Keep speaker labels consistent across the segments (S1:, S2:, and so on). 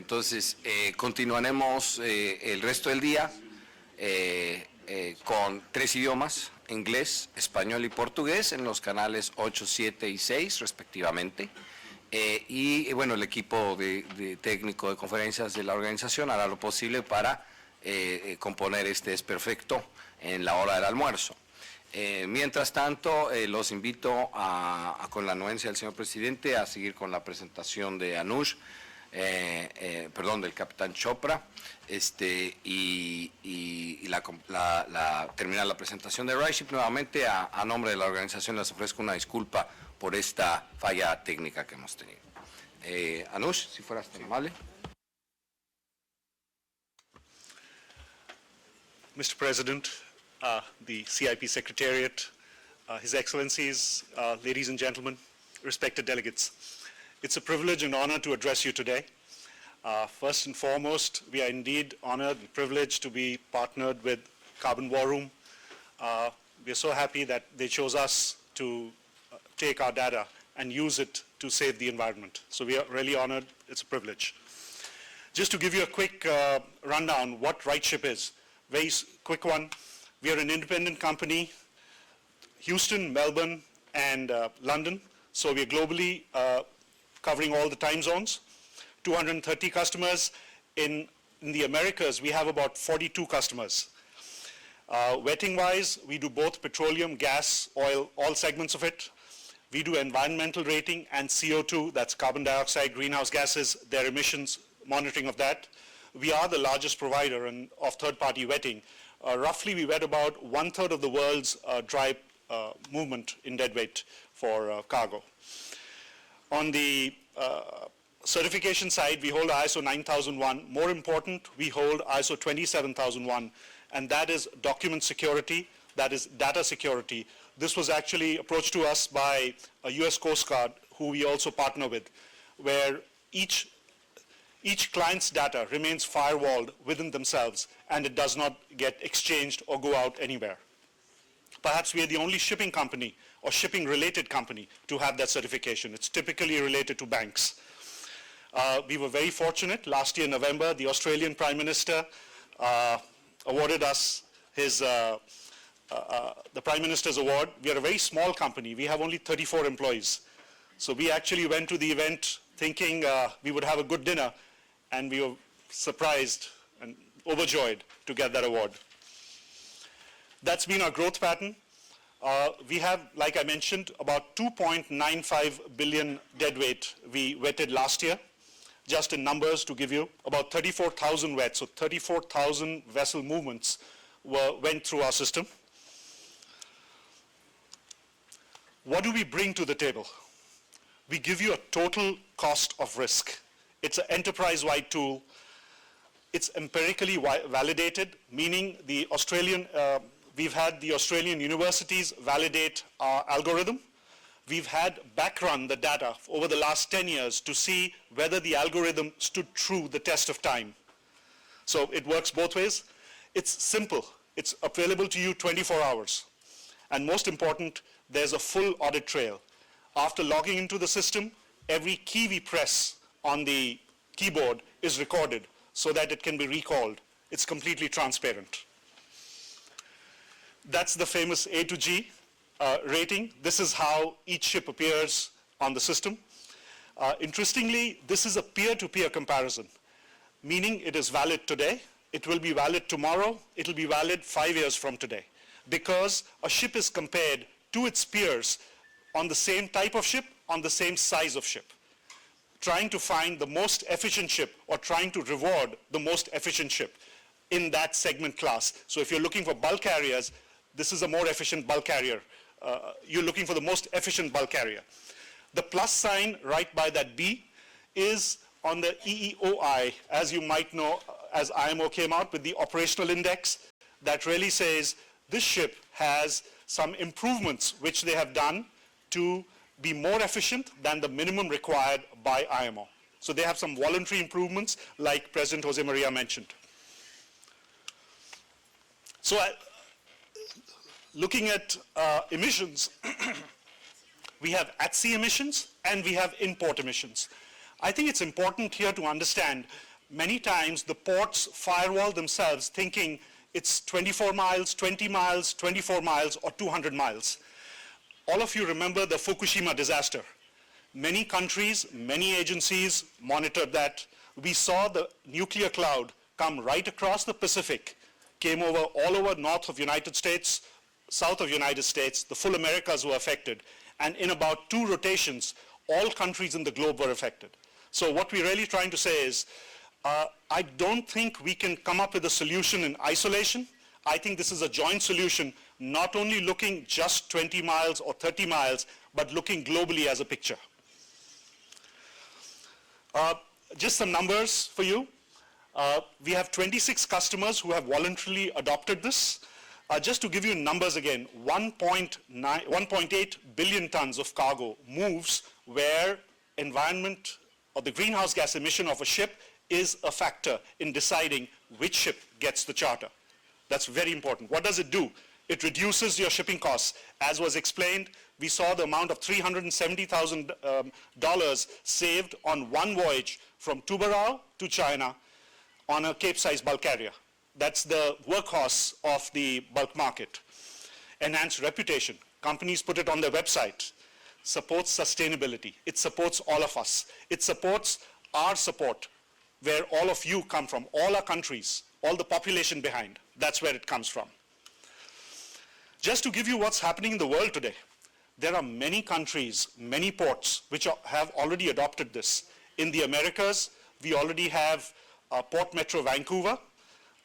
S1: Entonces, continuaremos el resto del día con 3 idiomas, inglés, español y portugués, en los canales 8, 7 y 6, respectivamente. Y bueno, el equipo de técnico de conferencias de la organización hará lo posible para componer este desperfecto en la hora del almuerzo. Mientras tanto, los invito con la anuencia del señor presidente a seguir con la presentación de Anush, del capitán Chopra, y terminar la presentación de RISE. Nuevamente, a nombre de la organización, les ofrezco una disculpa por esta falla técnica que hemos tenido. Anush, si fueras tan amable.
S2: Mr. President, the CIP Secretariat, His Excellencies, ladies and gentlemen, respected delegates. It's a privilege and honor to address you today. First and foremost, we are indeed honored and privileged to be partnered with Carbon War Room. We are so happy that they chose us to take our data and use it to save the environment. So we are really honored. It's a privilege. Just to give you a quick rundown what RightShip is, very quick one. We are an independent company, Houston, Melbourne, and London. So we are globally covering all the time zones. 230 customers. In the Americas, we have about 42 customers. Wetting-wise, we do both petroleum, gas, oil, all segments of it. We do environmental rating and CO2, that's carbon dioxide, greenhouse gases, their emissions, monitoring of that. We are the largest provider of third-party wetting. Roughly, we wet about 1/3 of the world's dry movement in deadweight for cargo. On the certification side, we hold ISO 9001. More important, we hold ISO 27001, and that is document security, that is data security. This was actually approached to us by a US Coast Guard, who we also partner with, where each client's data remains firewalled within themselves, and it does not get exchanged or go out anywhere. Perhaps we are the only shipping company or shipping-related company to have that certification. It's typically related to banks. We were very fortunate. Last year, November, the Australian Prime Minister awarded us the Prime Minister's Award. We are a very small company. We have only 34 employees. So we actually went to the event thinking we would have a good dinner, and we were surprised and overjoyed to get that award. That's been our growth pattern. We have, like I mentioned, about 2.95 billion deadweight we wetted last year. Just in numbers to give you, about 34,000 wets, so 34,000 vessel movements went through our system. What do we bring to the table? We give you a total cost of risk. It's an enterprise-wide tool. It's empirically validated, meaning the we've had the Australian universities validate our algorithm. We've had backrun the data over the last 10 years to see whether the algorithm stood true the test of time. So it works both ways. It's simple. It's available to you 24 hours. And most important, there's a full audit trail. After logging into the system, every key we press on the keyboard is recorded so that it can be recalled. It's completely transparent. That's the famous A to G rating. This is how each ship appears on the system. Interestingly, this is a peer-to-peer comparison, meaning it is valid today, it will be valid tomorrow, it will be valid 5 years from today, because a ship is compared to its peers on the same type of ship, on the same size of ship, trying to find the most efficient ship or trying to reward the most efficient ship in that segment class. So if you're looking for bulk carriers, this is a more efficient bulk carrier. You're looking for the most efficient bulk carrier. The plus sign right by that B is on the EEOI, as you might know, as IMO came out with the operational index, that really says this ship has some improvements which they have done to be more efficient than the minimum required by IMO. So they have some voluntary improvements like President Jose Maria mentioned. So looking at emissions, we have at-sea emissions and we have import emissions. I think it's important here to understand many times the ports firewall themselves thinking it's 24 miles, 20 miles, 24 miles, or 200 miles. All of you remember the Fukushima disaster. Many countries, many agencies monitored that. We saw the nuclear cloud come right across the Pacific, came over all over north of United States, south of United States, the full Americas were affected. And in about 2 rotations, all countries in the globe were affected. So what we're really trying to say is, I don't think we can come up with a solution in isolation. I think this is a joint solution, not only looking just 20 miles or 30 miles, but looking globally as a picture. Just some numbers for you. We have 26 customers who have voluntarily adopted this. Just to give you numbers again, 1.8 billion tons of cargo moves where environment or the greenhouse gas emission of a ship is a factor in deciding which ship gets the charter. That's very important. What does it do? It reduces your shipping costs. As was explained, we saw the amount of $370,000 saved on one voyage from Tubarão to China on a Cape-sized bulk carrier. That's the workhorse of the bulk market. Enhanced reputation. Companies put it on their website. Supports sustainability. It supports all of us. It supports our support, where all of you come from, all our countries, all the population behind. That's where it comes from. Just to give you what's happening in the world today, there are many countries, many ports, which have already adopted this. In the Americas, we already have Port Metro Vancouver.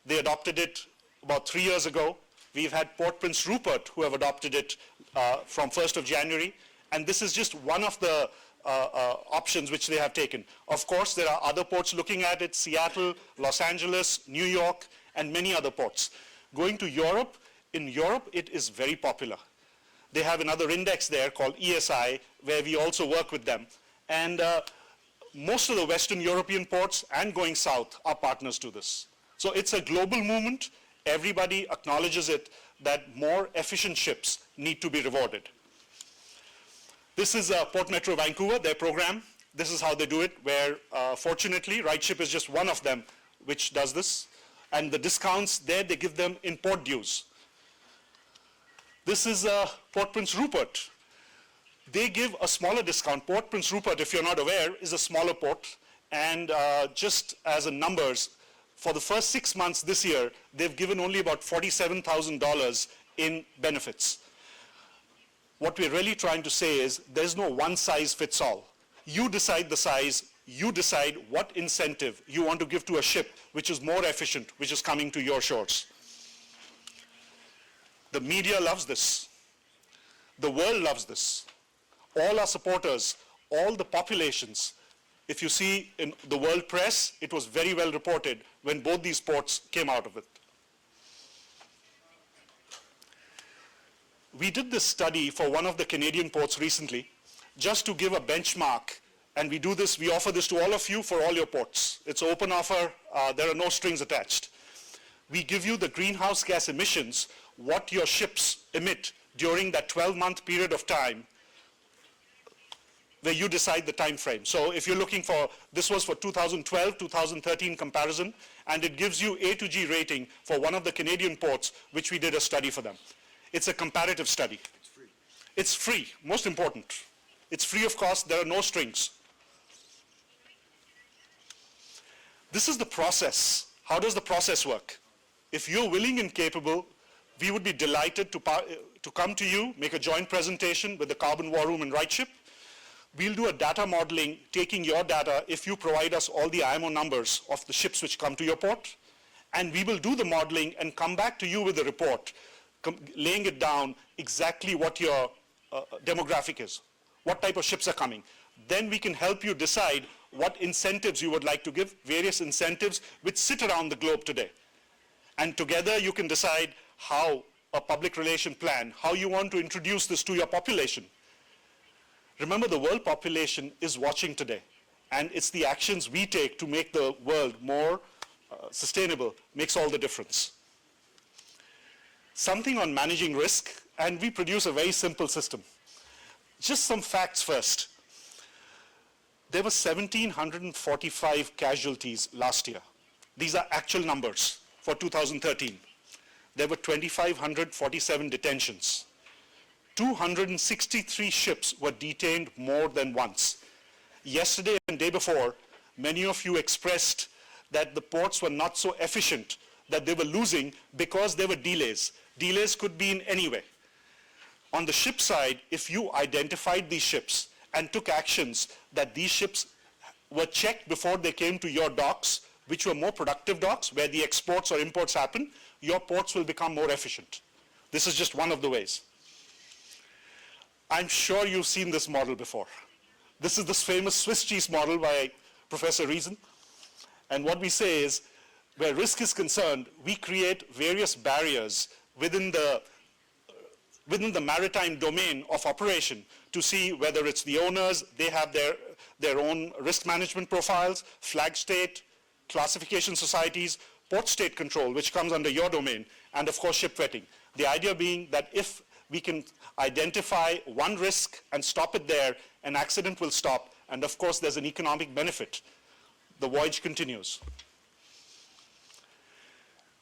S2: They adopted it about 3 years ago. We've had Port Prince Rupert, who have adopted it from 1st of January. And this is just one of the options which they have taken. Of course, there are other ports looking at it, Seattle, Los Angeles, New York, and many other ports. Going to Europe, in Europe, it is very popular. They have another index there called ESI, where we also work with them. And most of the Western European ports and going south are partners to this. So it's a global movement. Everybody acknowledges it, that more efficient ships need to be rewarded. This is Port Metro Vancouver, their program. This is how they do it, where fortunately, RightShip is just one of them which does this. And the discounts there, they give them in port dues. This is Port Prince Rupert. They give a smaller discount. Port Prince Rupert, if you're not aware, is a smaller port. And just as in numbers, for the first 6 months this year, they've given only about $47,000 in benefits. What we're really trying to say is there's no one size fits all. You decide the size, you decide what incentive you want to give to a ship which is more efficient, which is coming to your shores. The media loves this. The world loves this. All our supporters, all the populations, if you see in the world press, it was very well reported when both these ports came out of it. We did this study for one of the Canadian ports recently, just to give a benchmark. And we do this, we offer this to all of you for all your ports. It's an open offer, there are no strings attached. We give you the greenhouse gas emissions, what your ships emit during that 12-month period of time, where you decide the time frame. So if you're looking for, this was for 2012, 2013 comparison, and it gives you A to G rating for one of the Canadian ports, which we did a study for them. It's a comparative study.
S3: It's free.
S2: It's free, most important. It's free of cost, there are no strings. This is the process. How does the process work? If you're willing and capable, we would be delighted to come to you, make a joint presentation with the Carbon War Room and RightShip. We'll do a data modeling, taking your data if you provide us all the IMO numbers of the ships which come to your port. And we will do the modeling and come back to you with a report, laying it down exactly what your demographic is, what type of ships are coming. Then we can help you decide what incentives you would like to give, various incentives which sit around the globe today. And together you can decide how a public relation plan, how you want to introduce this to your population. Remember, the world population is watching today, and it's the actions we take to make the world more sustainable makes all the difference. Something on managing risk, and we produce a very simple system. Just some facts first. There were 1,745 casualties last year. These are actual numbers for 2013. There were 2,547 detentions. 263 ships were detained more than once. Yesterday and day before, many of you expressed that the ports were not so efficient, that they were losing because there were delays. Delays could be in any way. On the ship side, if you identified these ships and took actions that these ships were checked before they came to your docks, which were more productive docks where the exports or imports happen, your ports will become more efficient. This is just one of the ways. I'm sure you've seen this model before. This is this famous Swiss cheese model by Professor Reason. And what we say is, where risk is concerned, we create various barriers within the maritime domain of operation to see whether it's the owners, they have their own risk management profiles, flag state, classification societies, port state control, which comes under your domain, and of course ship vetting. The idea being that if we can identify one risk and stop it there, an accident will stop, and of course there's an economic benefit. The voyage continues.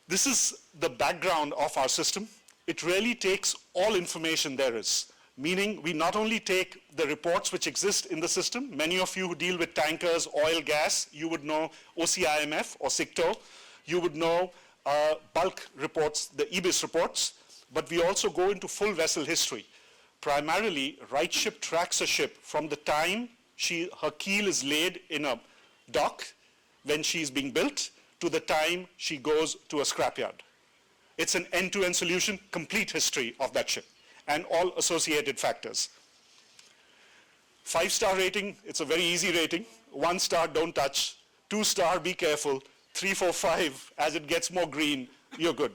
S2: This is the background of our system. It really takes all information there is, meaning we not only take the reports which exist in the system. Many of you who deal with tankers, oil, gas, you would know OCIMF or SICTO. You would know bulk reports, the EBIS reports, but we also go into full vessel history. Primarily, right ship tracks a ship from the time her keel is laid in a dock when she's being built to the time she goes to a scrapyard. It's an end-to-end solution, complete history of that ship and all associated factors. 5-star rating, it's a very easy rating. 1 star, don't touch. 2 star, be careful. 3, 4, 5, as it gets more green, you're good.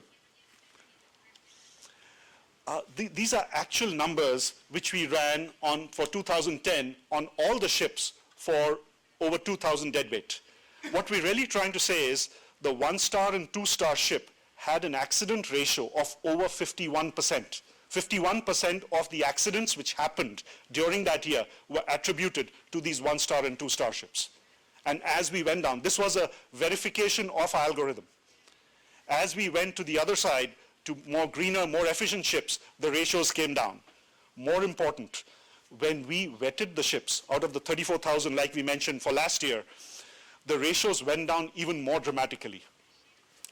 S2: These are actual numbers which we ran on for 2010 on all the ships for over 2,000 deadweight. What we're really trying to say is the 1-star and 2-star ship had an accident ratio of over 51%. 51% of the accidents which happened during that year were attributed to these 1-star and 2-star ships. And as we went down, this was a verification of our algorithm. As we went to the other side, to more greener, more efficient ships, the ratios came down. More important, when we vetted the ships, out of the 34,000 like we mentioned for last year, the ratios went down even more dramatically.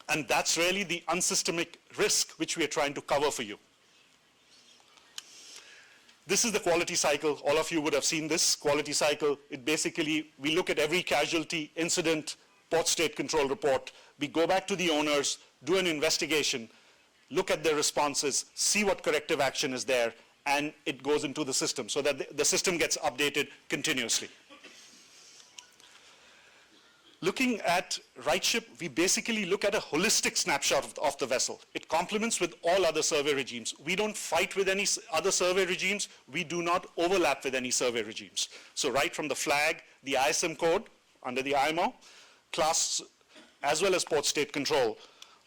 S2: And that's really the unsystemic risk which we are trying to cover for you. This is the quality cycle. All of you would have seen this quality cycle. It basically, we look at every casualty, incident, port state control report. We go back to the owners, do an investigation, look at their responses, see what corrective action is there, and it goes into the system so that the system gets updated continuously. Looking at RightShip, we basically look at a holistic snapshot of the vessel. It complements with all other survey regimes. We don't fight with any other survey regimes. We do not overlap with any survey regimes. So right from the flag, the ISM code under the IMO, class, as well as port state control,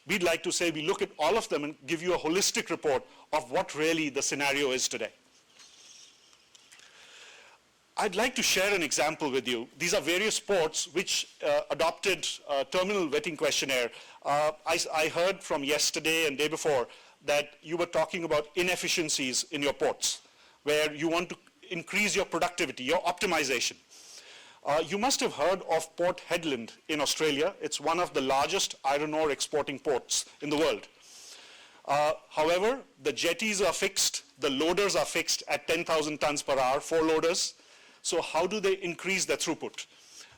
S2: we'd like to say we look at all of them and give you a holistic report of what really the scenario is today. I'd like to share an example with you. These are various ports which adopted a terminal vetting questionnaire. I heard from yesterday and day before that you were talking about inefficiencies in your ports, where you want to increase your productivity, your optimization. You must have heard of Port Hedland in Australia. It's one of the largest iron ore exporting ports in the world. However, the jetties are fixed, the loaders are fixed at 10,000 tons per hour, 4 loaders. So how do they increase their throughput?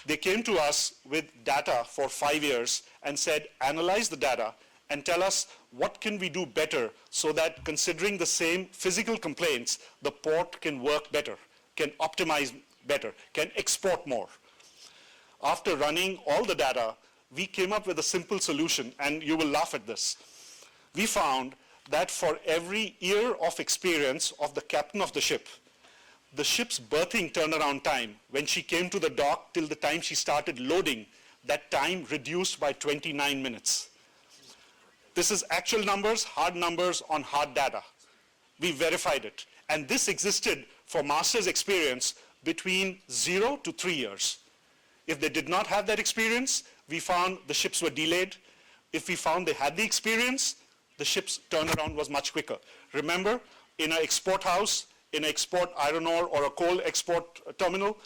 S2: They came to us with data for 5 years and said, analyze the data and tell us what can we do better so that considering the same physical complaints, the port can work better, can optimize better, can export more. After running all the data, we came up with a simple solution, and you will laugh at this. We found that for every year of experience of the captain of the ship's berthing turnaround time, when she came to the dock till the time she started loading, that time reduced by 29 minutes. This is actual numbers, hard numbers on hard data. We verified it. And this existed for master's experience between 0 to 3 years. If they did not have that experience, we found the ships were delayed. If we found they had the experience, the ship's turnaround was much quicker. Remember, in an export house, in an export iron ore or a coal export terminal,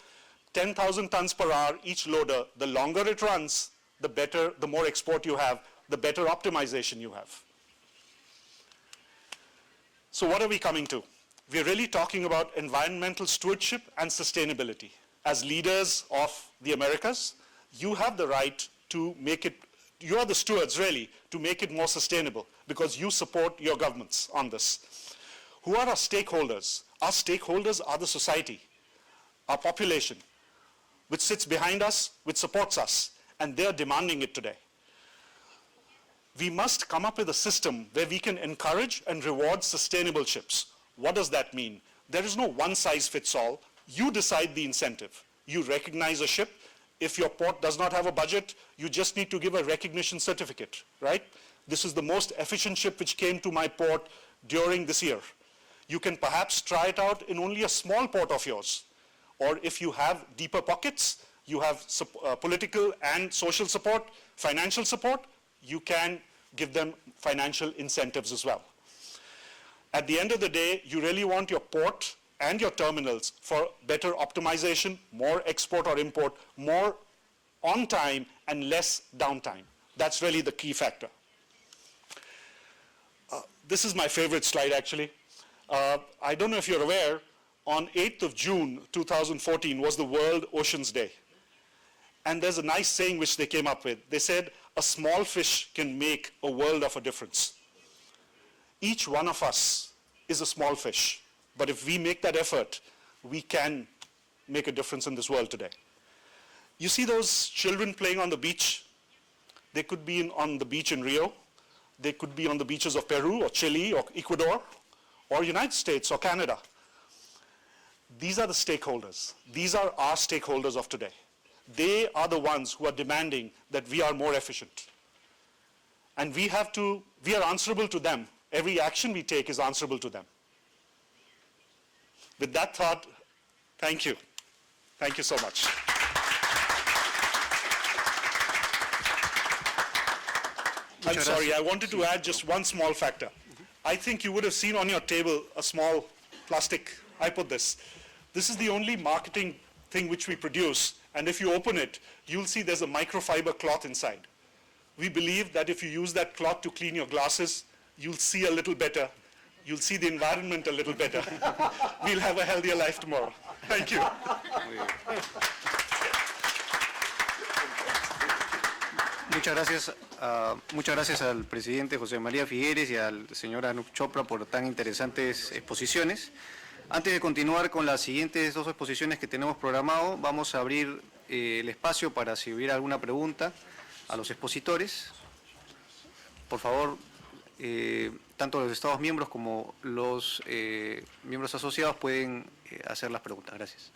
S2: 10,000 tons per hour each loader, the longer it runs, the better, the more export you have, the better optimization you have. So what are we coming to? We're really talking about environmental stewardship and sustainability. As leaders of the Americas, you have the right to make it, you are the stewards really, to make it more sustainable because you support your governments on this. Who are our stakeholders? Our stakeholders are the society, our population, which sits behind us, which supports us, and they're demanding it today. We must come up with a system where we can encourage and reward sustainable ships. What does that mean? There is no one size fits all. You decide the incentive. You recognize a ship. If your port does not have a budget, you just need to give a recognition certificate, right? This is the most efficient ship which came to my port during this year. You can perhaps try it out in only a small port of yours. Or if you have deeper pockets, you have political and social support, financial support, you can give them financial incentives as well. At the end of the day, you really want your port and your terminals for better optimization, more export or import, more on time and less downtime. That's really the key factor. This is my favorite slide actually. I don't know if you're aware, on 8th of June 2014 was the World Oceans Day. And there's a nice saying which they came up with. They said, a small fish can make a world of a difference. Each one of us is a small fish. But if we make that effort, we can make a difference in this world today. You see those children playing on the beach? They could be on the beach in Rio. They could be on the beaches of Peru or Chile or Ecuador or United States or Canada. These are the stakeholders. These are our stakeholders of today. They are the ones who are demanding that we are more efficient. And we are answerable to them. Every action we take is answerable to them. With that thought, thank you. Thank you so much. I'm sorry, I wanted to add just one small factor. I think you would have seen on your table a small plastic, I put this. This is the only marketing thing which we produce, and if you open it, you'll see there's a microfiber cloth inside. We believe that if you use that cloth to clean your glasses, you'll see a little better. You'll see the environment a little better. We'll have a healthier life tomorrow. Thank you.
S3: Muchas gracias al presidente José María Figueres y al señor Anup Chopra por tan interesantes exposiciones. Antes de continuar con las siguientes dos exposiciones que tenemos programado, vamos a abrir el espacio para si hubiera alguna pregunta a los expositores. Por favor, tanto los Estados miembros como los miembros asociados pueden hacer las preguntas. Gracias.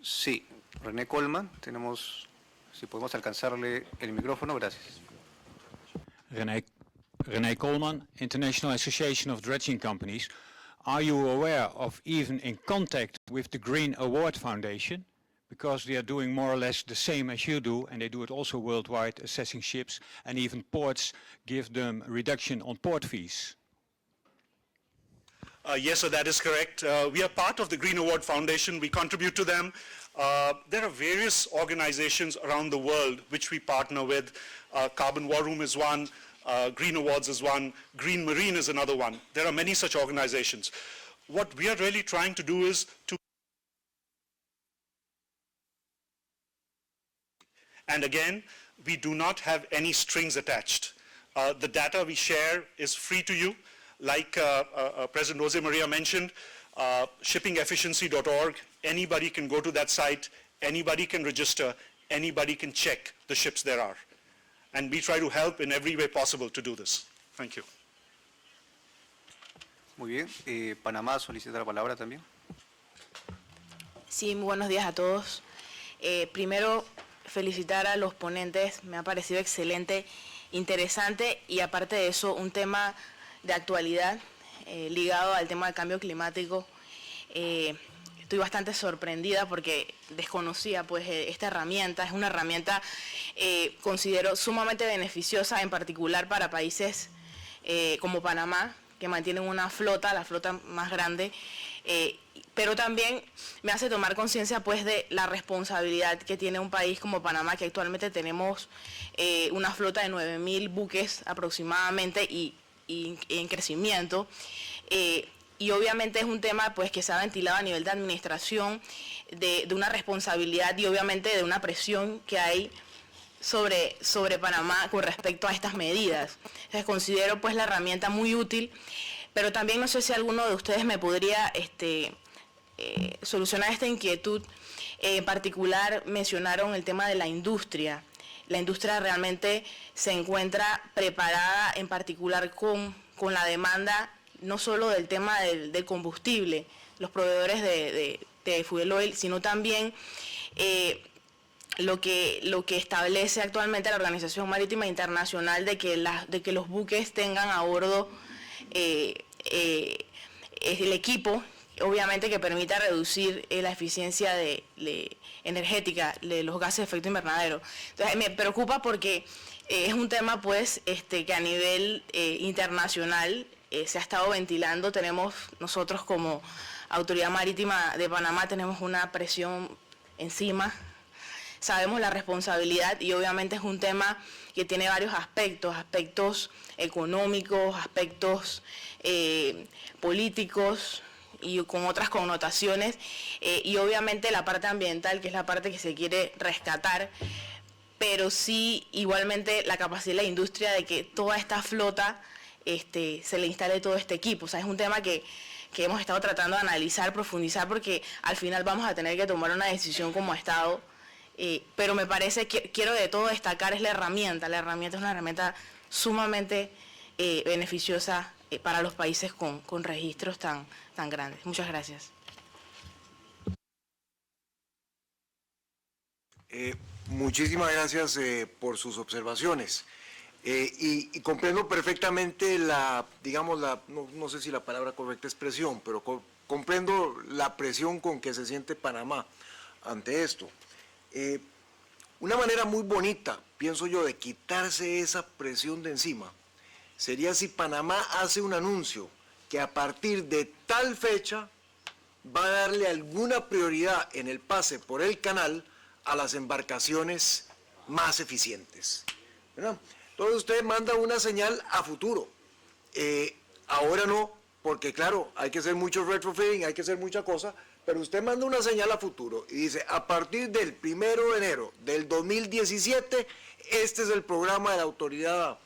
S3: Sí, René Coleman, si podemos alcanzarle el micrófono, gracias.
S4: René Coleman, International Association of Dredging Companies. Are you aware of even in contact with the Green Award Foundation? Because they are doing more or less the same as you do, and they do it also worldwide, assessing ships, and even ports give them reduction on port fees.
S2: Yes, so that is correct. We are part of the Green Award Foundation. We contribute to them. There are various organizations around the world which we partner with. Carbon War Room is one. Green Awards is one. Green Marine is another one. There are many such organizations. What we are really trying to do is to... And again, we do not have any strings attached. The data we share is free to you. Like President Jose Maria mentioned, shippingefficiency.org, anybody can go to that site, anybody can register, anybody can check the ships there are. And we try to help in every way possible to do this. Thank you.
S3: Muy bien. Panamá solicita la palabra también.
S5: Sí, muy buenos días a todos. Primero, felicitar a los ponentes, me ha parecido excelente, interesante y aparte de eso, un tema de actualidad ligado al tema del cambio climático. Estoy bastante sorprendida porque desconocía pues esta herramienta. Es una herramienta considero sumamente beneficiosa, en particular para países como Panamá, que mantienen una flota, la flota más grande, pero también me hace tomar conciencia pues de la responsabilidad que tiene un país como Panamá, que actualmente tenemos una flota de 9.000 buques aproximadamente y en crecimiento. Y obviamente es un tema pues que se ha ventilado a nivel de administración, de una responsabilidad y obviamente de una presión que hay sobre Panamá con respecto a estas medidas. Entonces considero pues la herramienta muy útil, pero también no sé si alguno de ustedes me podría solucionar esta inquietud. En particular mencionaron el tema de la industria. La industria realmente se encuentra preparada en particular con la demanda, no solo del tema del combustible, los proveedores de fuel oil, sino también lo que establece actualmente la Organización Marítima Internacional de que los buques tengan a bordo el equipo, obviamente, que permita reducir la eficiencia energética de los gases de efecto invernadero. Entonces me preocupa porque es un tema pues que a nivel internacional se ha estado ventilando. Tenemos nosotros como Autoridad Marítima de Panamá tenemos una presión encima. Sabemos la responsabilidad y obviamente es un tema que tiene varios aspectos económicos, aspectos políticos y con otras connotaciones, y obviamente la parte ambiental, que es la parte que se quiere rescatar, pero sí igualmente la capacidad de la industria de que toda esta flota se le instale todo este equipo. O sea, es un tema que hemos estado tratando de analizar, profundizar, porque al final vamos a tener que tomar una decisión como Estado. Pero me parece que quiero de todo destacar es la herramienta. La herramienta es una herramienta sumamente beneficiosa para los países con registros tan grandes. Muchas gracias.
S6: Muchísimas gracias por sus observaciones. Y comprendo perfectamente no sé si la palabra correcta es presión, pero comprendo la presión con que se siente Panamá ante esto. Una manera muy bonita, pienso yo, de quitarse esa presión de encima sería si Panamá hace un anuncio que a partir de tal fecha va a darle alguna prioridad en el pase por el canal a las embarcaciones más eficientes, ¿verdad? Entonces usted manda una señal a futuro. Ahora no, porque claro, hay que hacer mucho retrofitting, hay que hacer mucha cosa, pero usted manda una señal a futuro y dice, a partir del 1 de enero del 2017, este es el programa de la autoridad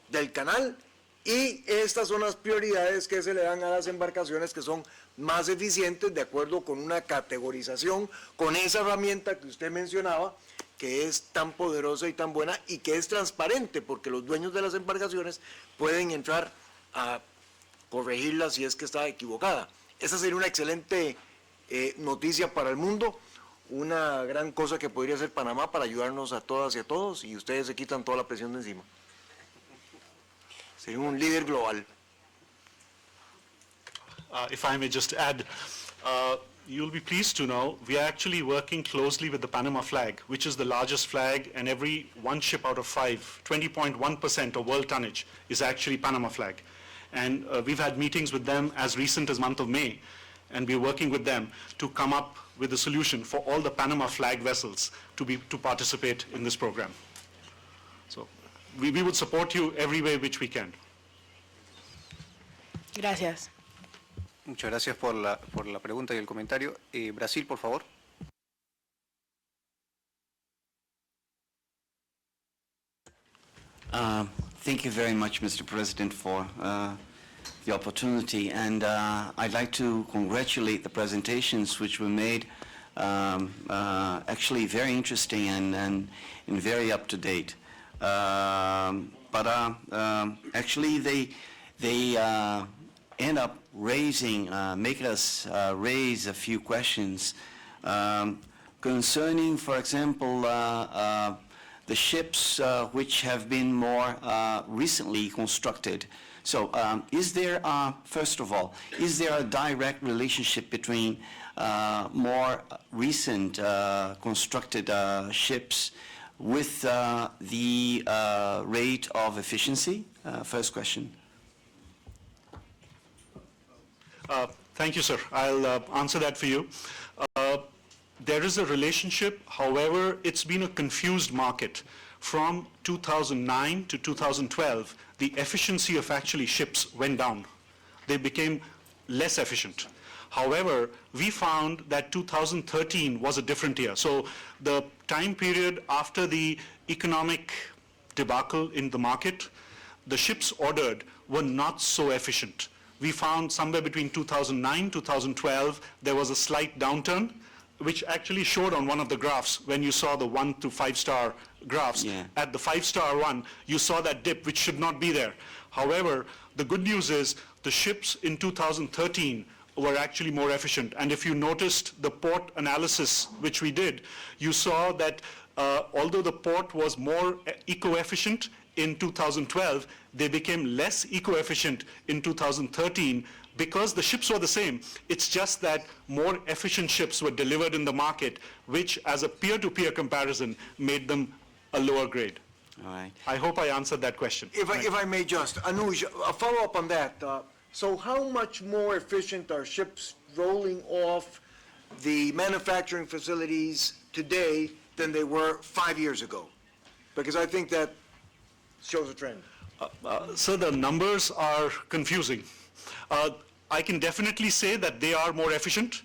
S6: del canal y estas son las prioridades que se le dan a las embarcaciones que son más eficientes de acuerdo con una categorización, con esa herramienta que usted mencionaba, que es tan poderosa y tan buena y que es transparente, porque los dueños de las embarcaciones pueden entrar a corregirla si es que está equivocada. Esa sería una excelente noticia para el mundo, una gran cosa que podría hacer Panamá para ayudarnos a todas y a todos, y ustedes se quitan toda la presión de encima. Sería un líder global.
S2: If I may just add, you'll be pleased to know we are actually working closely with the Panama flag, which is the largest flag, and every one ship out of 5, 20.1% of world tonnage is actually Panama flag. And we've had meetings with them as recent as month of May, and we're working with them to come up with a solution for all the Panama flag vessels to participate in this program. So we would support you every way which we can.
S5: Gracias.
S3: Muchas gracias por la pregunta y el comentario. Brasil, por favor.
S7: Thank you very much, Mr. President, for the opportunity, and I'd like to congratulate the presentations which were made, actually very interesting and very up to date. Actually they end up making us raise a few questions concerning, for example, the ships which have been more recently constructed, So is there, first of all, is there a direct relationship between more recent constructed ships with the rate of efficiency? First question.
S2: Thank you, sir. I'll answer that for you. There is a relationship, however, it's been a confused market. From 2009 to 2012, the efficiency of actually ships went down. They became less efficient. However, we found that 2013 was a different year. So the time period after the economic debacle in the market, the ships ordered were not so efficient. We found somewhere between 2009, 2012, there was a slight downturn, which actually showed on one of the graphs when you saw the 1 to 5 star graphs.
S7: Yeah.
S2: At the 5-star one, you saw that dip, which should not be there. However, the good news is the ships in 2013 were actually more efficient. And if you noticed the port analysis, which we did, you saw that although the port was more eco-efficient in 2012, they became less eco-efficient in 2013 because the ships were the same. It's just that more efficient ships were delivered in the market, which as a peer-to-peer comparison made them a lower grade.
S7: All right.
S2: I hope I answered that question.
S6: If I may just, Anuj, a follow-up on that. So how much more efficient are ships rolling off the manufacturing facilities today than they were 5 years ago? Because I think that shows a trend.
S2: So the numbers are confusing. I can definitely say that they are more efficient.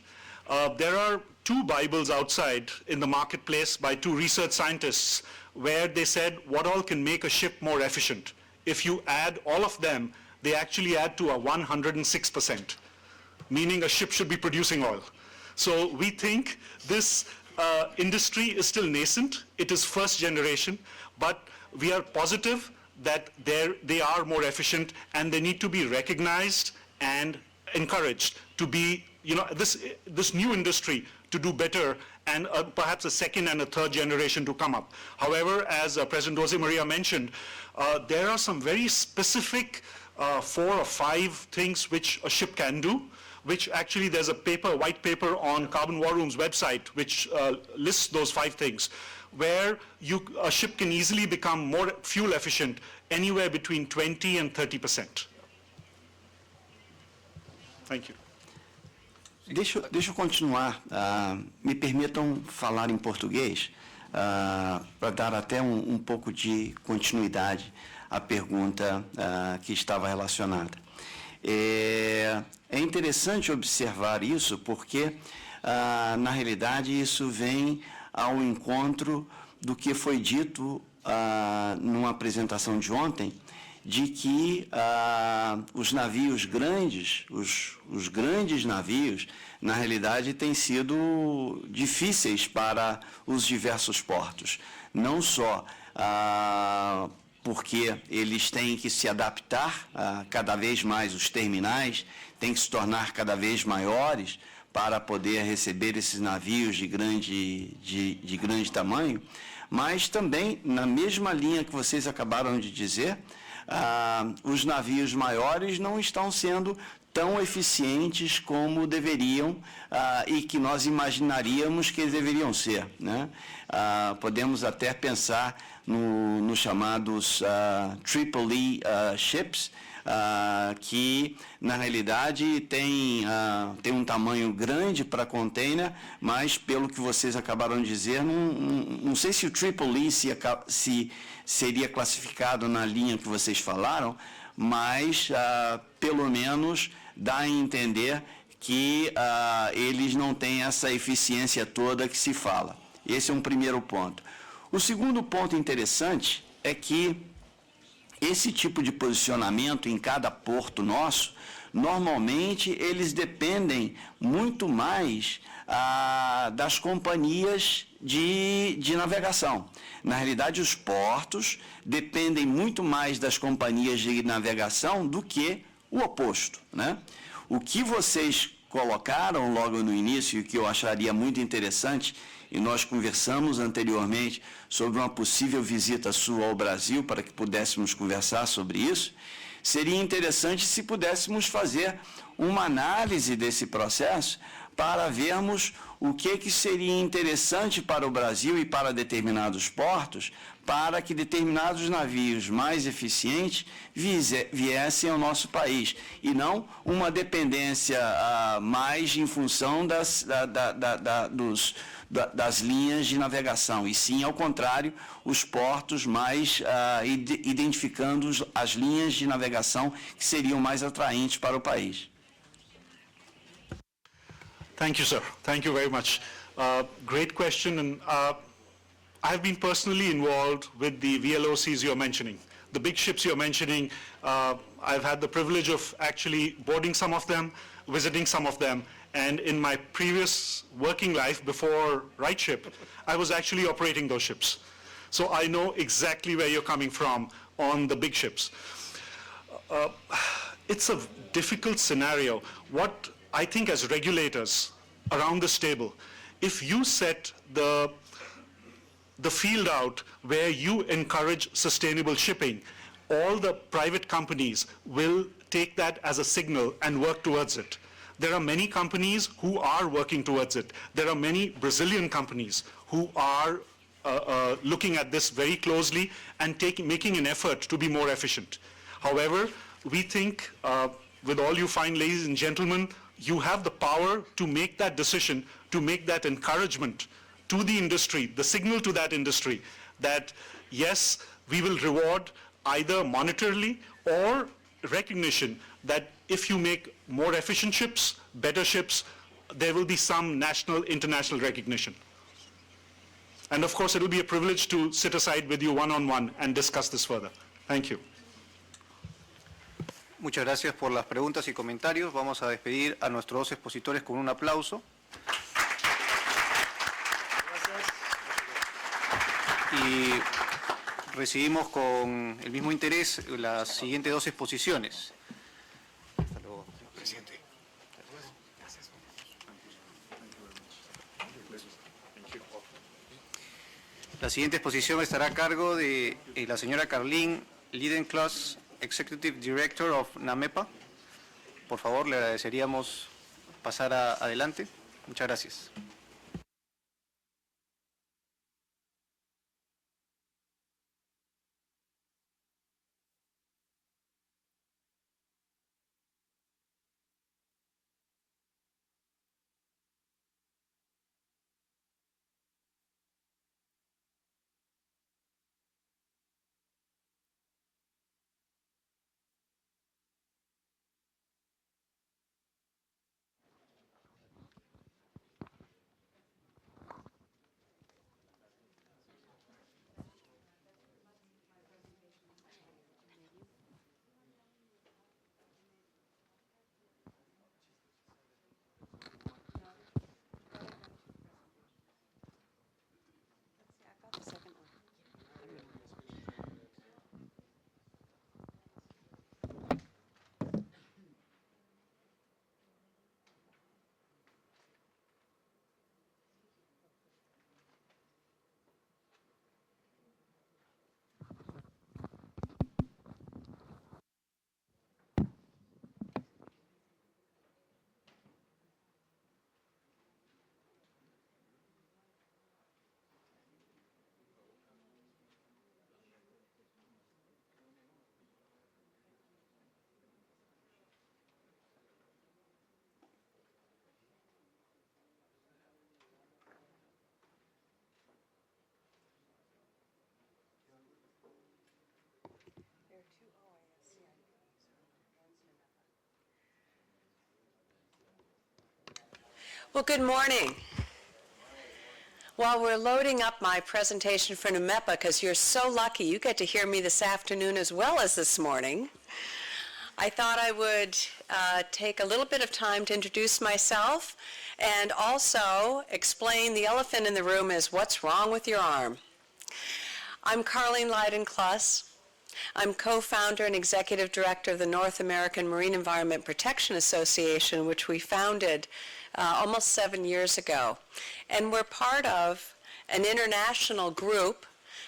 S2: There are 2 Bibles outside in the marketplace by 2 research scientists where they said what all can make a ship more efficient. If you add all of them, they actually add to a 106%, meaning a ship should be producing oil. So we think this industry is still nascent. It is first generation, but we are positive that they are more efficient and they need to be recognized and encouraged to be, this new industry to do better and perhaps a second and a third generation to come up. However, as President Jose Maria mentioned, there are some very specific 4 or 5 things which a ship can do, which actually there's a white paper on Carbon War Room's website, which lists those 5 things, where a ship can easily become more fuel efficient, anywhere between 20 and 30%. Thank you.
S7: Deixa eu continuar. Me permitam falar em português, para dar até um pouco de continuidade à pergunta que estava relacionada. É interessante observar isso porque, na realidade, isso vem ao encontro do que foi dito numa apresentação de ontem, de que os navios grandes, os grandes navios, na realidade, têm sido difíceis para os diversos portos. Não só porque eles têm que se adaptar cada vez mais, os terminais têm que se tornar cada vez maiores para poder receber esses navios de grande tamanho, mas também, na mesma linha que vocês acabaram de dizer, os navios maiores não estão sendo tão eficientes como deveriam e que nós imaginaríamos que eles deveriam ser, né? Podemos até pensar nos chamados Triple E ships, que na realidade tem um tamanho grande para container, mas pelo que vocês acabaram de dizer, não sei se o Triple E se seria classificado na linha que vocês falaram, mas pelo menos dá a entender que eles não têm essa eficiência toda que se fala. Esse é um primeiro ponto. O segundo ponto interessante é que esse tipo de posicionamento em cada porto nosso, normalmente eles dependem muito mais das companhias de navegação. Na realidade, os portos dependem muito mais das companhias de navegação do que o oposto, né? O que vocês colocaram logo no início e que eu acharia muito interessante, e nós conversamos anteriormente sobre uma possível visita sua ao Brasil para que pudéssemos conversar sobre isso, seria interessante se pudéssemos fazer uma análise desse processo para vermos o que seria interessante para o Brasil e para determinados portos, para que determinados navios mais eficientes viessem ao nosso país, e não uma dependência mais em função das linhas de navegação, e sim, ao contrário, os portos mais identificando as linhas de navegação que seriam mais atraentes para o país.
S2: Thank you, sir. Thank you very much. Great question, and I've been personally involved with the VLOCs you're mentioning. The big ships you're mentioning, I've had the privilege of actually boarding some of them, visiting some of them, and in my previous working life before RightShip, I was actually operating those ships. So I know exactly where you're coming from on the big ships. It's a difficult scenario. What I think as regulators around this table, if you set the field out where you encourage sustainable shipping, all the private companies will take that as a signal and work towards it. There are many companies who are working towards it. There are many Brazilian companies who are looking at this very closely and making an effort to be more efficient. However, we think, with all you fine ladies and gentlemen, you have the power to make that decision, to make that encouragement to the industry, the signal to that industry that, yes, we will reward either monetarily or recognition that if you make more efficient ships, better ships, there will be some national, international recognition. And of course, it will be a privilege to sit aside with you one-on-one and discuss this further. Thank you.
S3: Muchas gracias por las preguntas y comentarios. Vamos a despedir a nuestros dos expositores con un aplauso. Y recibimos con el mismo interés las siguientes dos exposiciones. Hasta luego, presidente. La siguiente exposición estará a cargo de la señora Carlín Liedenklas, Executive Director of NAMEPA. Por favor, le agradeceríamos pasar adelante. Muchas gracias.
S8: Well, good morning. While we're loading up my presentation for NAMEPA, because you're so lucky you get to hear me this afternoon as well as this morning, I thought I would take a little bit of time to introduce myself and also explain the elephant in the room is what's wrong with your arm. I'm Carlene Liedenklas. I'm co-founder and executive director of the North American Marine Environment Protection Association, which we founded almost 7 years ago. And we're part of an international group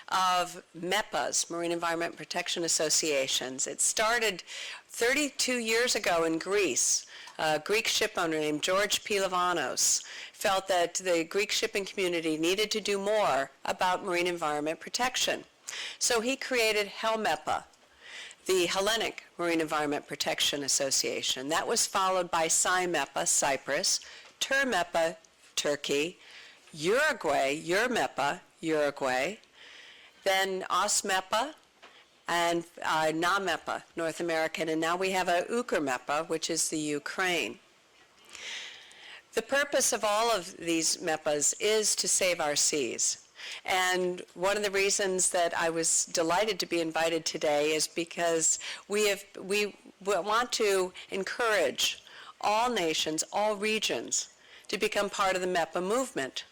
S8: of MEPAs, Marine Environment Protection Associations. It started 32 years ago in Greece. A Greek ship owner named George Pilavanos felt that the Greek shipping community needed to do more about marine environment protection. So he created HELMEPA, the Hellenic Marine Environment Protection Association. That was followed by CIMEPA, Cyprus, TERMEPA, Turkey, Uruguay, EURMEPA, Uruguay, then OSMEPA, and NAMEPA, North American, and now we have a UKRMEPA, which is the Ukraine. The purpose of all of these MEPAs is to save our seas. And one of the reasons that I was delighted to be invited today is because we want to encourage all nations, all regions, to become part of the MEPA movement.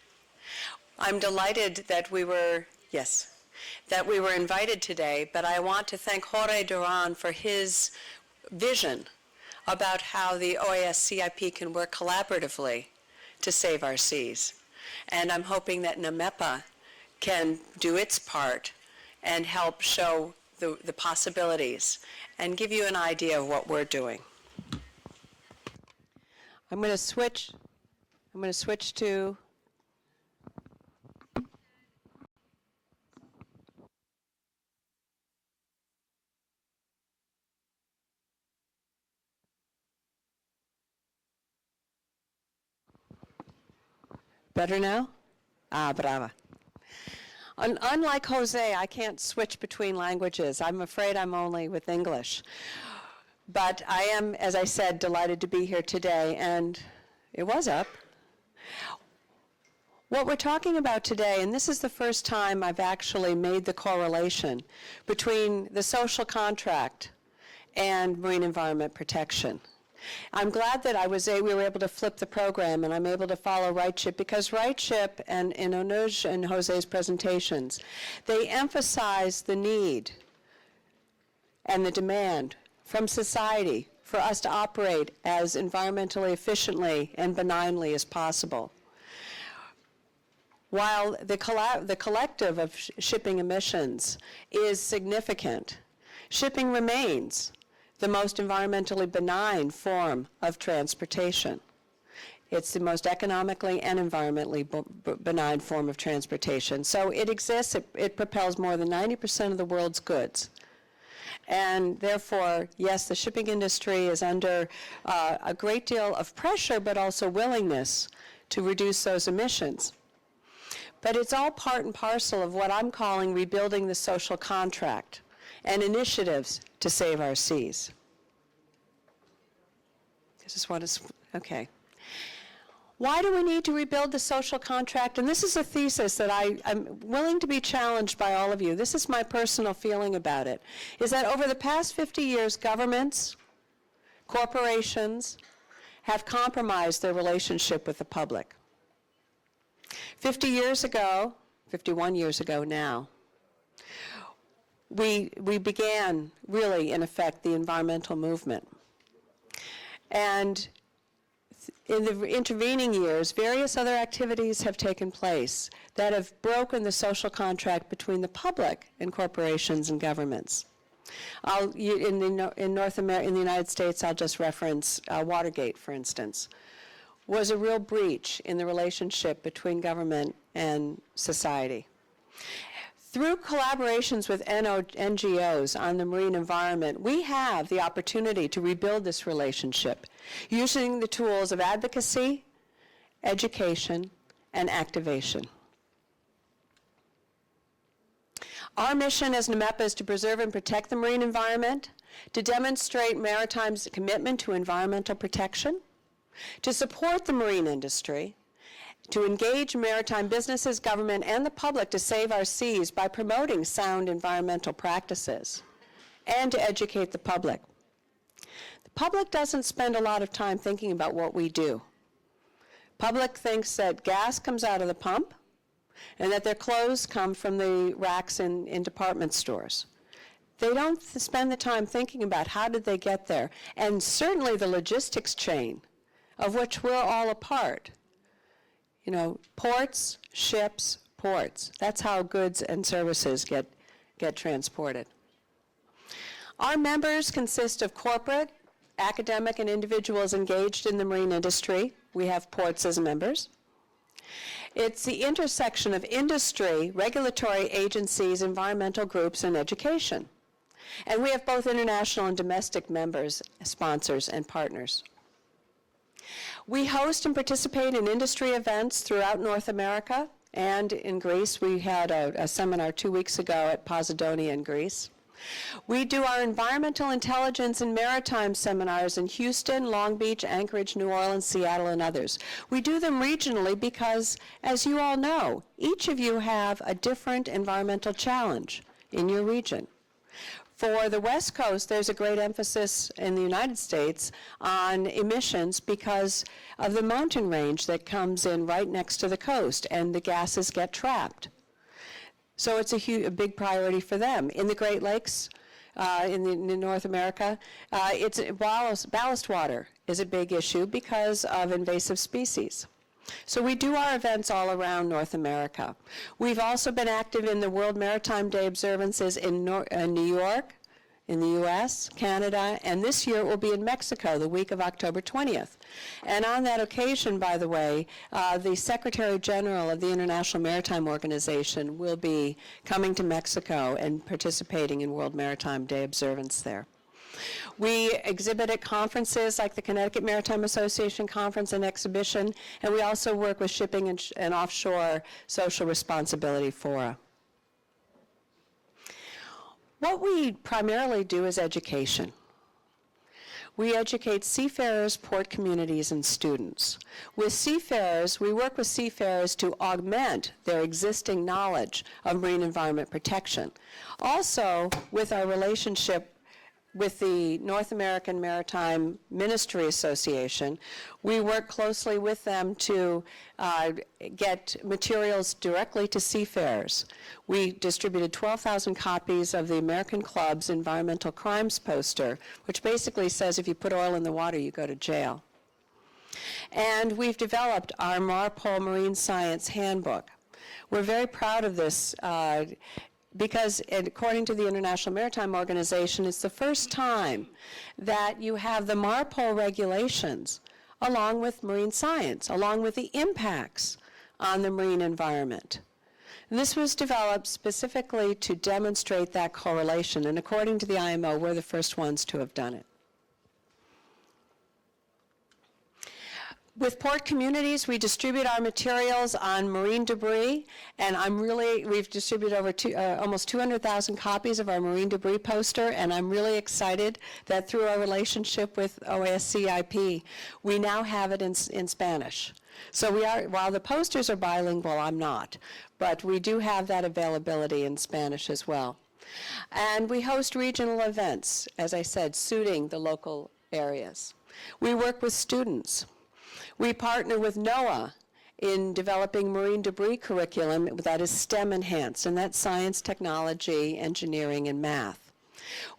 S8: I'm delighted that we were invited today, but I want to thank Jorge Duran for his vision about how the OAS CIP can work collaboratively to save our seas. And I'm hoping that NAMEPA can do its part and help show the possibilities and give you an idea of what we're doing. I'm going to switch to better now? Brava. Unlike Jose, I can't switch between languages. I'm afraid I'm only with English. But I am, as I said, delighted to be here today, and it was up. What we're talking about today, and this is the first time I've actually made the correlation between the social contract and marine environment protection. I'm glad that we were able to flip the program and I'm able to follow RightShip, because RightShip and in Anuj and Jose's presentations, they emphasize the need and the demand from society for us to operate as environmentally efficiently and benignly as possible. While the collective of shipping emissions is significant, shipping remains the most environmentally benign form of transportation. It's the most economically and environmentally benign form of transportation. So it exists, it propels more than 90% of the world's goods. And therefore, yes, the shipping industry is under a great deal of pressure, but also willingness to reduce those emissions. But it's all part and parcel of what I'm calling rebuilding the social contract and initiatives to save our seas. This is what is, okay. Why do we need to rebuild the social contract? And this is a thesis that I'm willing to be challenged by all of you. This is my personal feeling about it, is that over the past 50 years, governments, corporations have compromised their relationship with the public. 50 years ago, 51 years ago now, we began, really, in effect, the environmental movement. And in the intervening years, various other activities have taken place that have broken the social contract between the public and corporations and governments. In the United States, I'll just reference Watergate, for instance, was a real breach in the relationship between government and society. Through collaborations with NGOs on the marine environment, we have the opportunity to rebuild this relationship using the tools of advocacy, education, and activation. Our mission as NMEPA is to preserve and protect the marine environment, to demonstrate Maritime's commitment to environmental protection, to support the marine industry, to engage maritime businesses, government, and the public to save our seas by promoting sound environmental practices, and to educate the public. The public doesn't spend a lot of time thinking about what we do. Public thinks that gas comes out of the pump and that their clothes come from the racks in department stores. They don't spend the time thinking about how did they get there, and certainly the logistics chain of which we're all a part. You know, ports, ships, ports. That's how goods and services get transported. Our members consist of corporate, academic, and individuals engaged in the marine industry. We have ports as members. It's the intersection of industry, regulatory agencies, environmental groups, and education. And we have both international and domestic members, sponsors, and partners. We host and participate in industry events throughout North America and in Greece. We had a seminar 2 weeks ago at Posidonia in Greece. We do our environmental intelligence and maritime seminars in Houston, Long Beach, Anchorage, New Orleans, Seattle, and others. We do them regionally because, as you all know, each of you have a different environmental challenge in your region. For the West Coast, there's a great emphasis in the United States on emissions because of the mountain range that comes in right next to the coast, and the gases get trapped. So it's a big priority for them. In the Great Lakes, in North America, ballast water is a big issue because of invasive species. So we do our events all around North America. We've also been active in the World Maritime Day observances in New York, in the US, Canada, and this year it will be in Mexico, the week of October 20th. And on that occasion, by the way, the Secretary General of the International Maritime Organization will be coming to Mexico and participating in World Maritime Day observance there. We exhibit at conferences like the Connecticut Maritime Association Conference and Exhibition, and we also work with shipping and offshore social responsibility fora. What we primarily do is education. We educate seafarers, port communities, and students. With seafarers, we work with seafarers to augment their existing knowledge of marine environment protection. Also, with our relationship with the North American Maritime Ministry Association, we work closely with them to get materials directly to seafarers. We distributed 12,000 copies of the American Club's Environmental Crimes poster, which basically says if you put oil in the water, you go to jail. And we've developed our MARPOL Marine Science Handbook. We're very proud of this because according to the International Maritime Organization, it's the first time that you have the MARPOL regulations along with marine science, along with the impacts on the marine environment. And this was developed specifically to demonstrate that correlation, and according to the IMO, we're the first ones to have done it. With port communities, we distribute our materials on marine debris, and we've distributed over almost 200,000 copies of our marine debris poster, and I'm really excited that through our relationship with CIP, we now have it in Spanish. So while the posters are bilingual, I'm not, but we do have that availability in Spanish as well. And we host regional events, as I said, suiting the local areas. We work with students. We partner with NOAA in developing marine debris curriculum that is STEM enhanced, and that's science, technology, engineering, and math.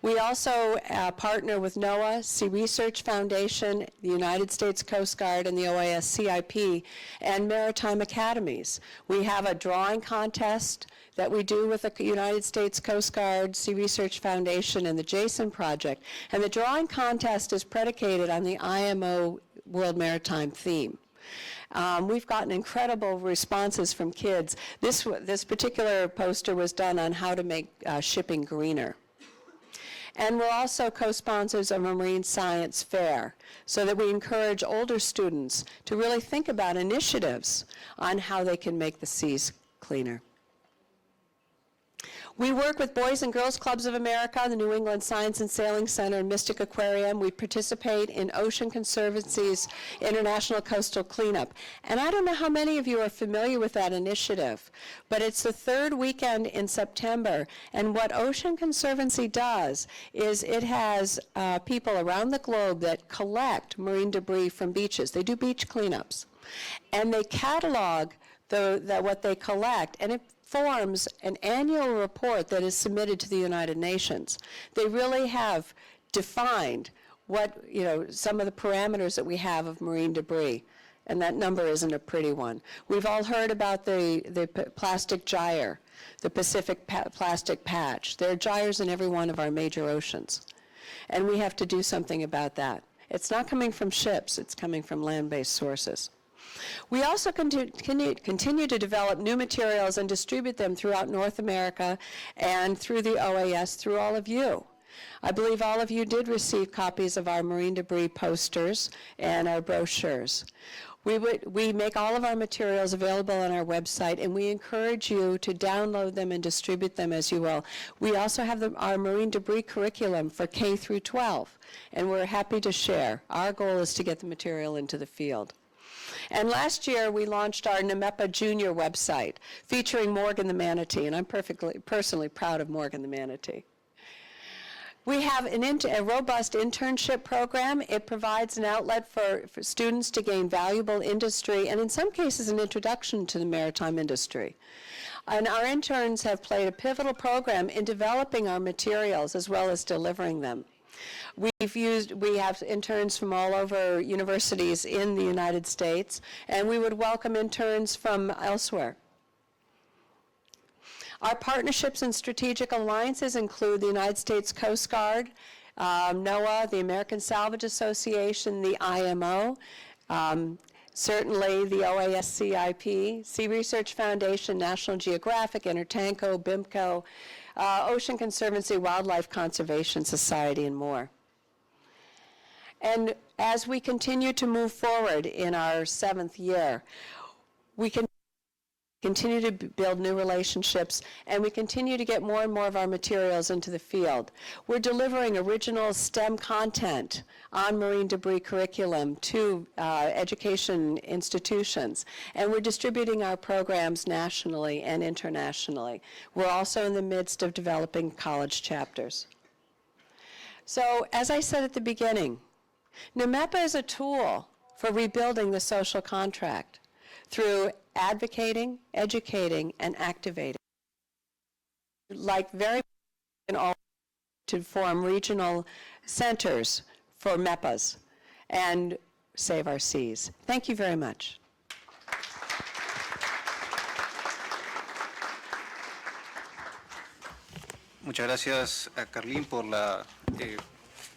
S8: We also partner with NOAA, Sea Research Foundation, the United States Coast Guard, and the OAS CIP, and maritime academies. We have a drawing contest that we do with the United States Coast Guard, Sea Research Foundation, and the Jason Project. And the drawing contest is predicated on the IMO World Maritime theme. We've gotten incredible responses from kids. This particular poster was done on how to make shipping greener. And we're also co-sponsors of a marine science fair so that we encourage older students to really think about initiatives on how they can make the seas cleaner. We work with Boys and Girls Clubs of America, the New England Science and Sailing Center, and Mystic Aquarium. We participate in Ocean Conservancy's International Coastal Cleanup. And I don't know how many of you are familiar with that initiative, but it's the third weekend in September. And what Ocean Conservancy does is it has people around the globe that collect marine debris from beaches. They do beach cleanups. And they catalog what they collect, and it forms an annual report that is submitted to the United Nations. They really have defined what, some of the parameters that we have of marine debris. and that number isn't a pretty one. We've all heard about the plastic gyre, the Pacific plastic patch. There are gyres in every one of our major oceans, and we have to do something about that. It's not coming from ships, it's coming from land-based sources. We also continue to develop new materials and distribute them throughout North America and through the OAS, through all of you. I believe all of you did receive copies of our marine debris posters and our brochures. We make all of our materials available on our website, and we encourage you to download them and distribute them as you will. We also have our marine debris curriculum for K through 12, and we're happy to share. Our goal is to get the material into the field. And last year, we launched our NMEPA Junior website featuring Morgan the manatee, and I'm personally proud of Morgan the manatee. We have a robust internship program. It provides an outlet for students to gain valuable industry, and in some cases, an introduction to the maritime industry. And our interns have played a pivotal program in developing our materials as well as delivering them. We have interns from all over universities in the United States, and we would welcome interns from elsewhere. Our partnerships and strategic alliances include the United States Coast Guard, NOAA, the American Salvage Association, the IMO, certainly the OAS CIP, Sea Research Foundation, National Geographic, Intertanko, BIMCO, Ocean Conservancy, Wildlife Conservation Society, and more. And as we continue to move forward in our 7th year, we can continue to build new relationships, and we continue to get more and more of our materials into the field. We're delivering original STEM content on marine debris curriculum to education institutions, and we're distributing our programs nationally and internationally. We're also in the midst of developing college chapters. So, as I said at the beginning, NMEPA is a tool for rebuilding the social contract through advocating, educating, and activating. Like very in all to form regional centers for MEPAs and save our seas. Thank you very much.
S3: Muchas gracias a Carlín por la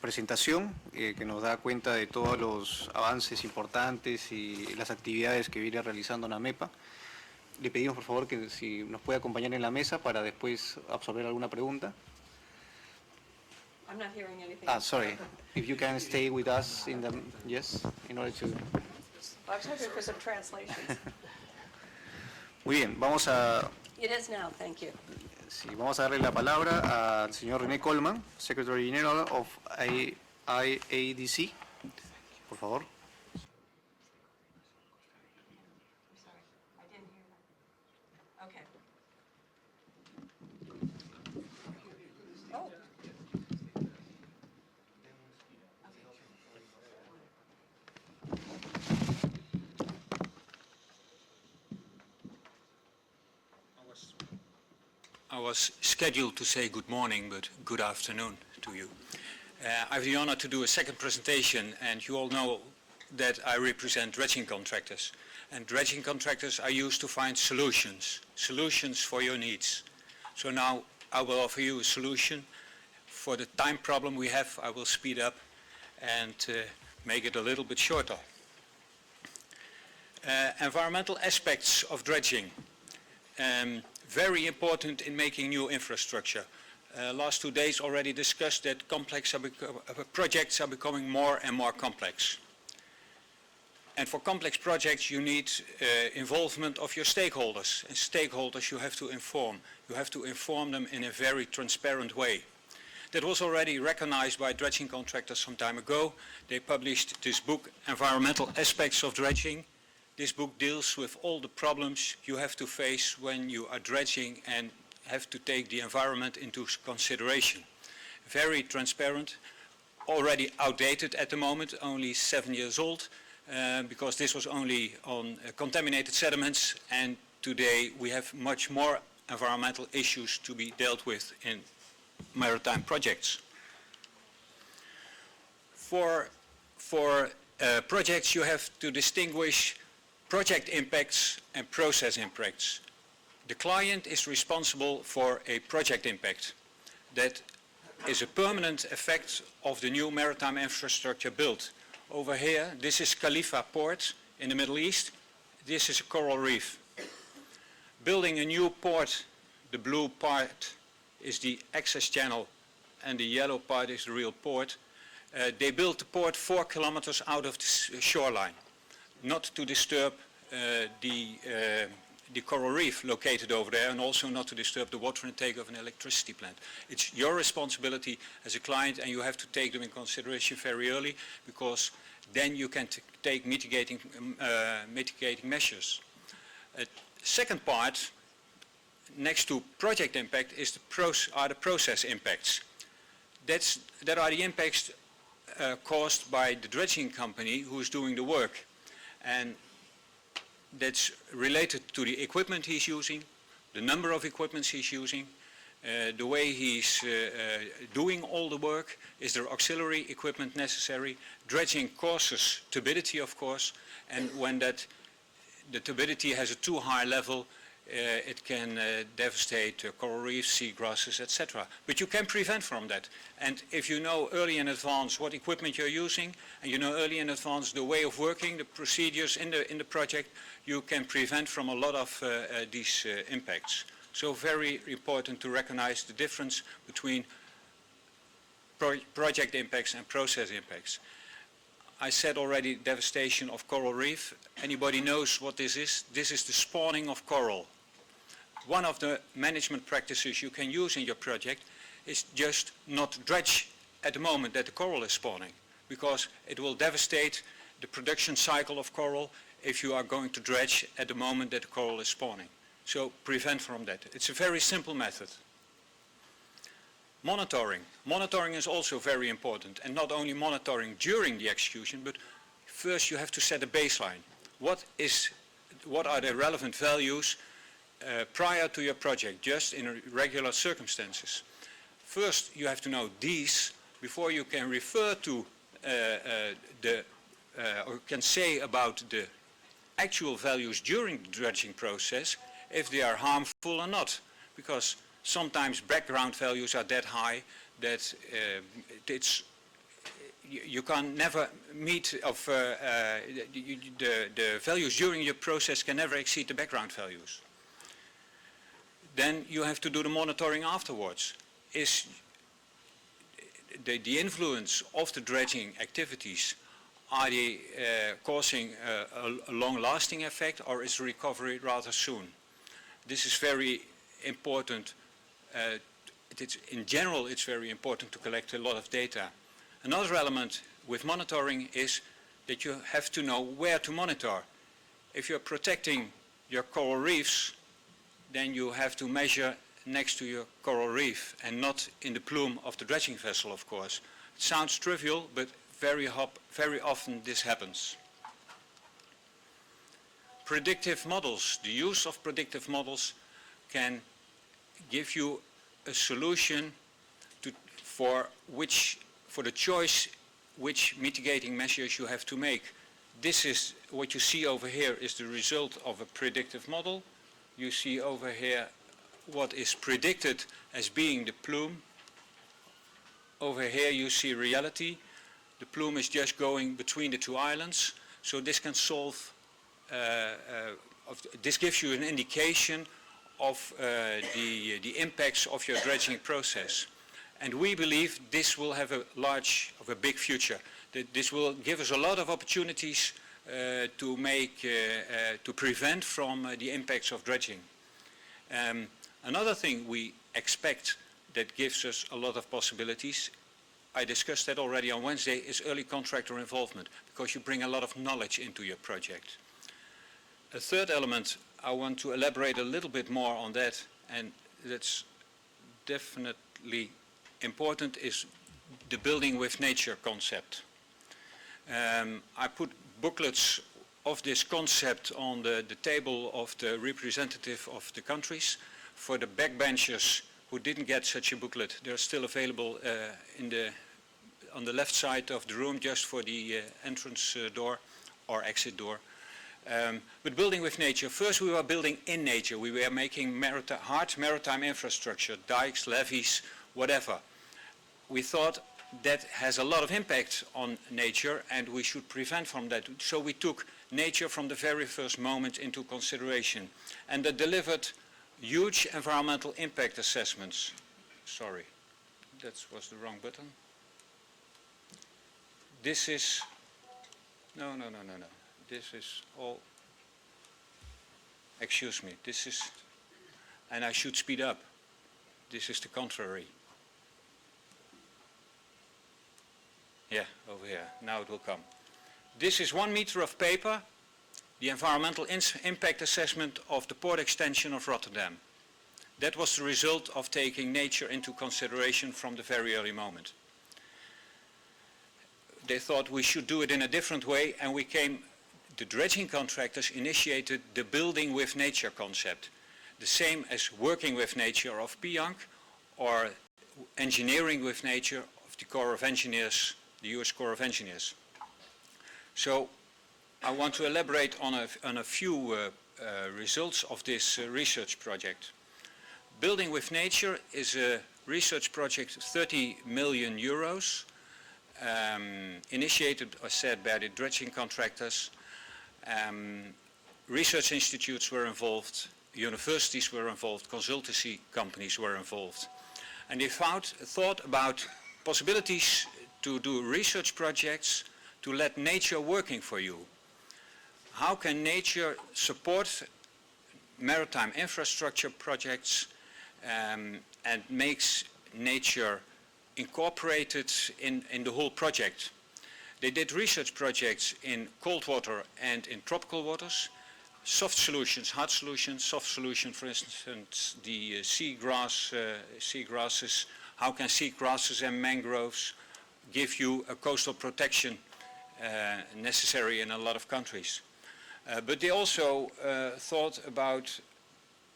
S3: presentación que nos da cuenta de todos los avances importantes y las actividades que viene realizando NAMEPA. Le pedimos por favor que si nos puede acompañar en la mesa para después absorber alguna pregunta.
S8: I'm not hearing anything.
S3: Sorry. If you can stay with us in the in order to.
S8: I was hoping for some translations.
S3: Muy bien, vamos a.
S8: It is now, thank you.
S3: Sí, vamos a darle la palabra al señor René Coleman, Secretary General of IADC. Por favor.
S4: I was scheduled to say good morning, but good afternoon to you. I have the honor to do a second presentation, and you all know that I represent dredging contractors. And dredging contractors are used to find solutions for your needs. So now I will offer you a solution. For the time problem we have, I will speed up and make it a little bit shorter. Environmental aspects of dredging. Very important in making new infrastructure. Last 2 days already discussed that projects are becoming more and more complex. And for complex projects you need involvement of your stakeholders. And stakeholders you have to inform. You have to inform them in a very transparent way. That was already recognized by dredging contractors some time ago. They published this book, Environmental Aspects of Dredging. This book deals with all the problems you have to face when you are dredging and have to take the environment into consideration. Very transparent, already outdated at the moment, only 7 years old, because this was only on contaminated sediments, and today we have much more environmental issues to be dealt with in maritime projects. For projects you have to distinguish project impacts and process impacts. The client is responsible for a project impact that is a permanent effect of the new maritime infrastructure built. Over here, this is Khalifa Port in the Middle East. This is a coral reef. Building a new port, the blue part is the access channel and the yellow part is the real port. They built the port 4 kilometers out of the shoreline, not to disturb the coral reef located over there, and also not to disturb the water intake of an electricity plant. It's your responsibility as a client, and you have to take them in consideration very early, because then you can take mitigating measures. Second part, next to project impact, is are the process impacts. That are the impacts caused by the dredging company who is doing the work. And that's related to the equipment he's using, the number of equipments he's using, the way he's doing all the work. Is there auxiliary equipment necessary? Dredging causes turbidity, of course, and when the turbidity has a too high level, it can devastate coral reefs, seagrasses, etc. But you can prevent from that. And if you know early in advance what equipment you're using, and you know early in advance the way of working, the procedures in the project, you can prevent from a lot of these impacts. So very important to recognize the difference between project impacts and process impacts. I said already devastation of coral reef. Anybody knows what this is? This is the spawning of coral. One of the management practices you can use in your project is just not dredge at the moment that the coral is spawning, because it will devastate the production cycle of coral if you are going to dredge at the moment that the coral is spawning. So prevent from that. It's a very simple method. Monitoring. Monitoring is also very important, and not only monitoring during the execution, but first you have to set a baseline. What are the relevant values prior to your project, just in regular circumstances? First, you have to know these before you can refer to or can say about the actual values during the dredging process, if they are harmful or not, because sometimes background values are that high that you can never meet of the values during your process can never exceed the background values. Then you have to do the monitoring afterwards. Is the influence of the dredging activities, are they causing a long-lasting effect, or is recovery rather soon? This is very important. In general, it's very important to collect a lot of data. Another element with monitoring is that you have to know where to monitor. If you're protecting your coral reefs, then you have to measure next to your coral reef and not in the plume of the dredging vessel, of course. It sounds trivial, but very often this happens. Predictive models. The use of predictive models can give you a solution for the choice which mitigating measures you have to make. This is what you see over here is the result of a predictive model. You see over here what is predicted as being the plume. Over here you see reality. The plume is just going between the two islands. So this can solve, this gives you an indication of the impacts of your dredging process. And we believe this will have a big future. That this will give us a lot of opportunities to prevent from the impacts of dredging. Another thing we expect that gives us a lot of possibilities, I discussed that already on Wednesday, is early contractor involvement, because you bring a lot of knowledge into your project. A third element, I want to elaborate a little bit more on that, and that's definitely important, is the building with nature concept. I put booklets of this concept on the table of the representative of the countries. For the backbenchers who didn't get such a booklet, they're still available on the left side of the room, just for the entrance door or exit door. But building with nature, first we were building in nature. We were making hard maritime infrastructure, dikes, levees, whatever. We thought that has a lot of impact on nature and we should prevent from that. So we took nature from the very first moment into consideration, and that delivered huge environmental impact assessments. Sorry, that was the wrong button. This is, no. This is all, excuse me, this is, and I should speed up. This is the contrary. Yeah, over here, now it will come. This is 1 meter of paper, the environmental impact assessment of the port extension of Rotterdam. That was the result of taking nature into consideration from the very early moment. They thought we should do it in a different way, and the dredging contractors initiated the building with nature concept, the same as working with nature of PIANC or engineering with nature of the Corps of Engineers, the US Corps of Engineers. So I want to elaborate on a few results of this research project. Building with nature is a research project of 30 million euros, initiated or said by the dredging contractors. Research institutes were involved, universities were involved, consultancy companies were involved. And they thought about possibilities to do research projects to let nature working for you. How can nature support maritime infrastructure projects and makes nature incorporated in the whole project? They did research projects in cold water and in tropical waters, soft solutions, hard solutions. Soft solution, for instance, the seagrasses. How can seagrasses and mangroves give you a coastal protection necessary in a lot of countries? But they also thought about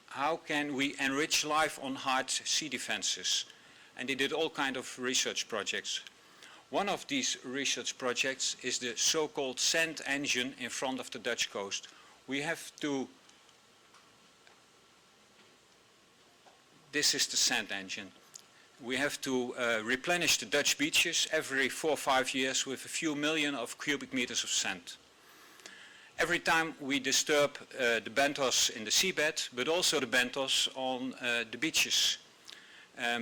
S4: how can we enrich life on hard sea defenses, and they did all kinds of research projects. One of these research projects is the so-called sand engine in front of the Dutch coast. We have to, this is the sand engine. We have to replenish the Dutch beaches every 4 or 5 years with a few million of cubic meters of sand. Every time we disturb the bentos in the seabed, but also the bentos on the beaches.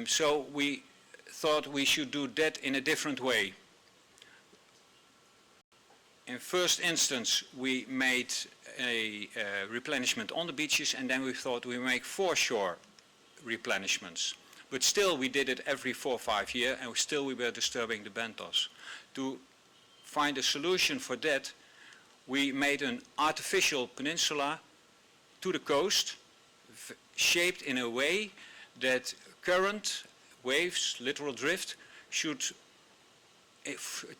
S4: So we thought we should do that in a different way. In first instance, we made a replenishment on the beaches, and then we thought we make foreshore replenishments. But still we did it every 4 or 5 years, and still we were disturbing the bentos. To find a solution for that, we made an artificial peninsula to the coast, shaped in a way that current, waves, littoral drift, should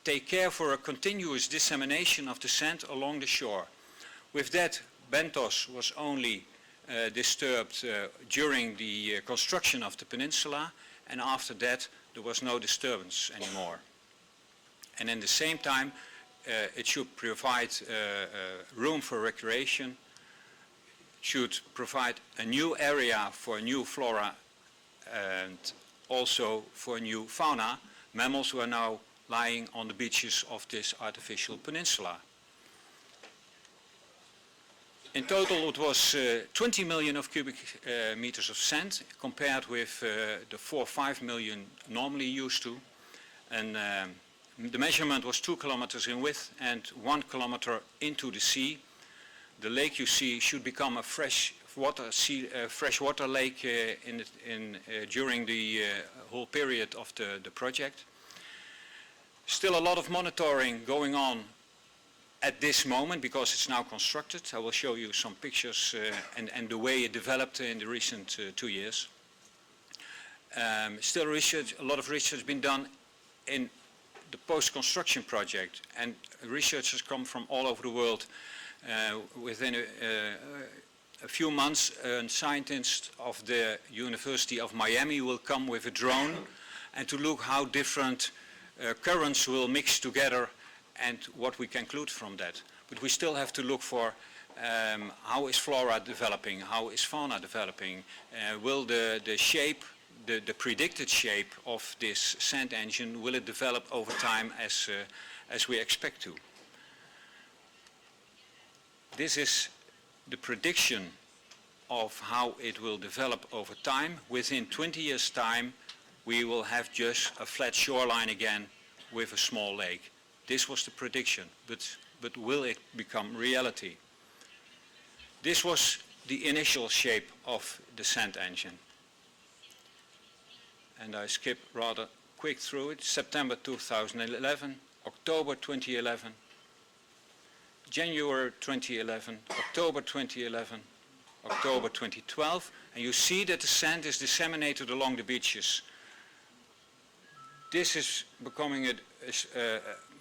S4: take care for a continuous dissemination of the sand along the shore. With that, bentos was only disturbed during the construction of the peninsula, and after that there was no disturbance anymore. And at the same time, it should provide room for recreation, should provide a new area for new flora and also for new fauna. Mammals were now lying on the beaches of this artificial peninsula. In total it was 20 million of cubic meters of sand, compared with the 4 or 5 million normally used to. And the measurement was 2 kilometers in width and 1 kilometer into the sea. The lake you see should become a freshwater lake during the whole period of the project. Still a lot of monitoring going on at this moment because it's now constructed. I will show you some pictures and the way it developed in the recent 2 years. Still research, a lot of research has been done in the post-construction project, and researchers come from all over the world. Within a few months, a scientist of the University of Miami will come with a drone and to look how different currents will mix together and what we conclude from that. But we still have to look for how is flora developing, how is fauna developing, will the shape, the predicted shape of this sand engine, will it develop over time as we expect to. This is the prediction of how it will develop over time. Within 20 years' time, we will have just a flat shoreline again with a small lake. This was the prediction, but will it become reality? This was the initial shape of the sand engine. And I skip rather quick through it. September 2011, October 2011, January 2011, October 2011, October 2012, and you see that the sand is disseminated along the beaches. This is becoming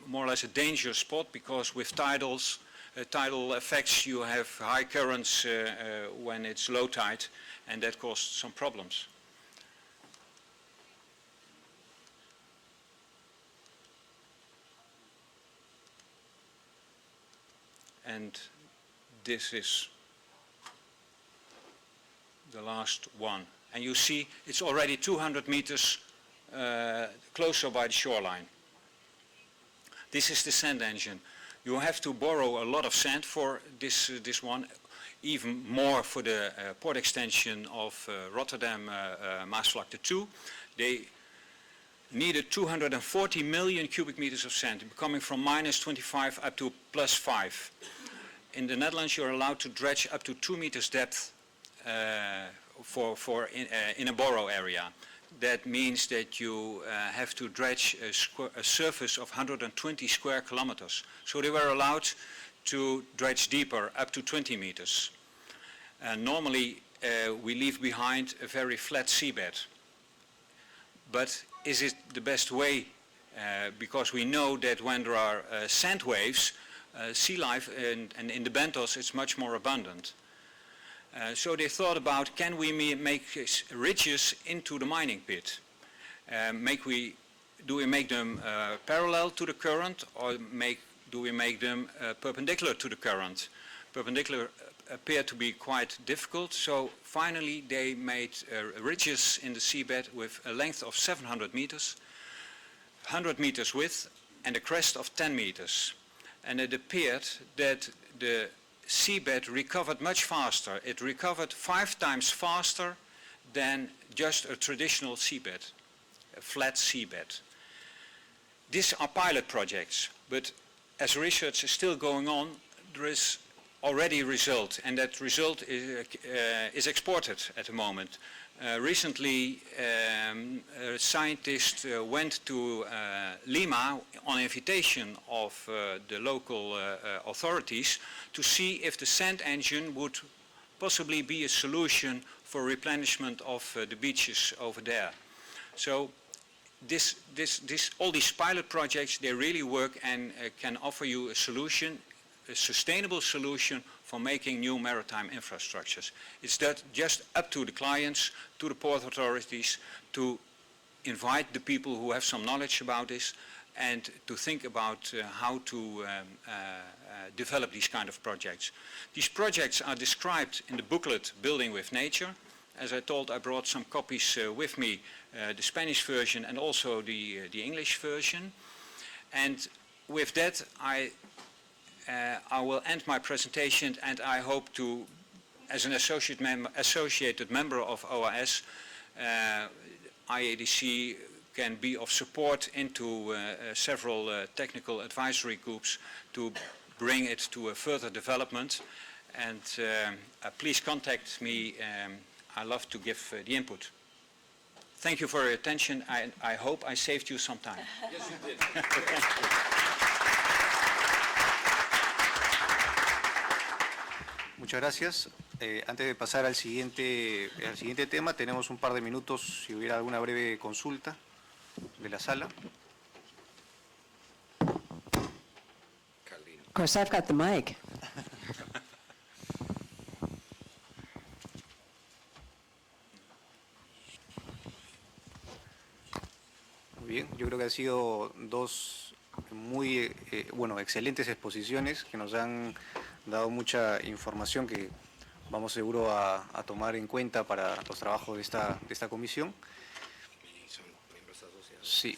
S4: more or less a dangerous spot because with tidal effects you have high currents when it's low tide, and that causes some problems. And this is the last one. And you see it's already 200 meters closer by the shoreline. This is the sand engine. You have to borrow a lot of sand for this one, even more for the port extension of Rotterdam Maasvlakte 2. They needed 240 million cubic meters of sand, coming from -25 up to +5. In the Netherlands, you're allowed to dredge up to 2 meters depth in a borrow area. That means that you have to dredge a surface of 120 square kilometers. So they were allowed to dredge deeper, up to 20 meters. Normally, we leave behind a very flat seabed. But is it the best way? Because we know that when there are sand waves, sea life, and in the bentos it's much more abundant. So they thought about, can we make ridges into the mining pit? Do we make them parallel to the current, or do we make them perpendicular to the current? Perpendicular appeared to be quite difficult, so finally they made ridges in the seabed with a length of 700 meters, 100 meters width, and a crest of 10 meters. And it appeared that the seabed recovered much faster. It recovered 5 times faster than just a traditional seabed, a flat seabed. These are pilot projects, but as research is still going on, there is already a result, and that result is exported at the moment. Recently, a scientist went to Lima on invitation of the local authorities to see if the sand engine would possibly be a solution for replenishment of the beaches over there. So all these pilot projects, they really work and can offer you a solution, a sustainable solution for making new maritime infrastructures. It's just up to the clients, to the port authorities, to invite the people who have some knowledge about this and to think about how to develop these kind of projects. These projects are described in the booklet Building with Nature. As I told, I brought some copies with me, the Spanish version and also the English version. And with that, I will end my presentation, and I hope to, as an associated member of OAS, IADC can be of support into several technical advisory groups to bring it to a further development. And please contact me. I love to give the input. Thank you for your attention. I hope I saved you some time.
S1: Yes, you did.
S3: Muchas gracias. Antes de pasar al siguiente tema, tenemos un par de minutos si hubiera alguna breve consulta de la sala.
S8: Of course, I've got the mic.
S3: Muy bien, yo creo que han sido dos muy excelentes exposiciones que nos han dado mucha información que vamos seguro a tomar en cuenta para los trabajos de esta comisión. Sí,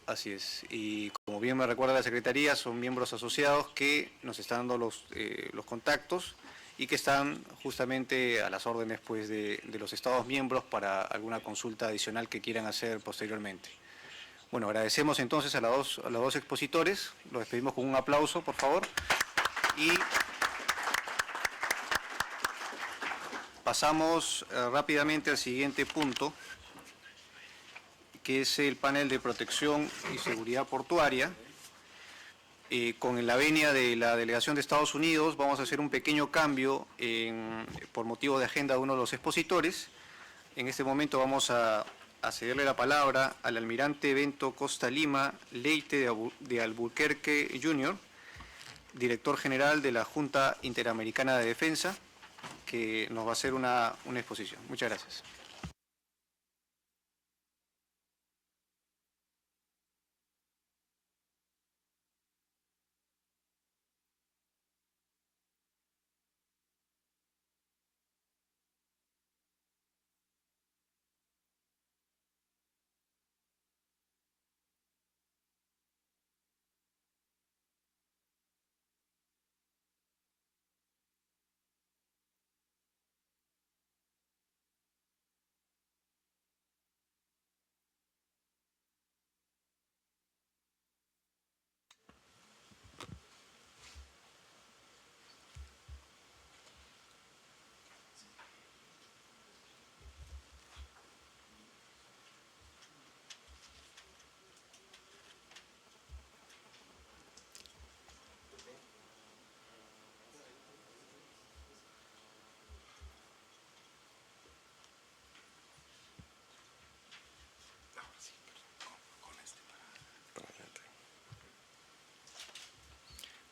S3: así es. Y como bien me recuerda la Secretaría, son miembros asociados que nos están dando los contactos y que están justamente a las órdenes pues, de los Estados miembros para alguna consulta adicional que quieran hacer posteriormente. Bueno, agradecemos entonces a los dos expositores, los despedimos con un aplauso, por favor, y pasamos rápidamente al siguiente punto, que es el panel de protección y seguridad portuaria. Con la venia de la delegación de Estados Unidos vamos a hacer un pequeño cambio por motivo de agenda de uno de los expositores. En este momento vamos a cederle la palabra al almirante Bento Costa Lima Leite de Albuquerque Jr., director general de la Junta Interamericana de Defensa, que nos va a hacer una exposición. Muchas gracias.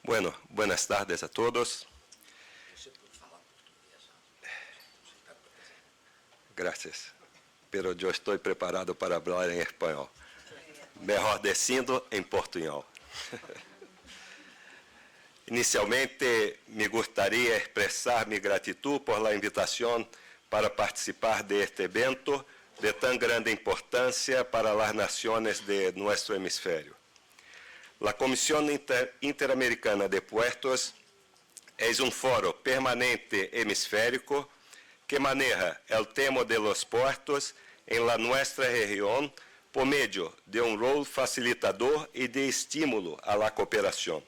S9: Bueno, buenas tardes a todos. Gracias, pero yo estoy preparado para hablar en español. Mejor diciendo en portuñol. Inicialmente, me gustaría expresar mi gratitud por la invitación para participar de este evento de tan grande importancia para las naciones de nuestro hemisferio. La Comisión Interamericana de Puertos es un foro permanente hemisférico que maneja el tema de los puertos en la nuestra región por medio de un rol facilitador y de estímulo a la cooperación,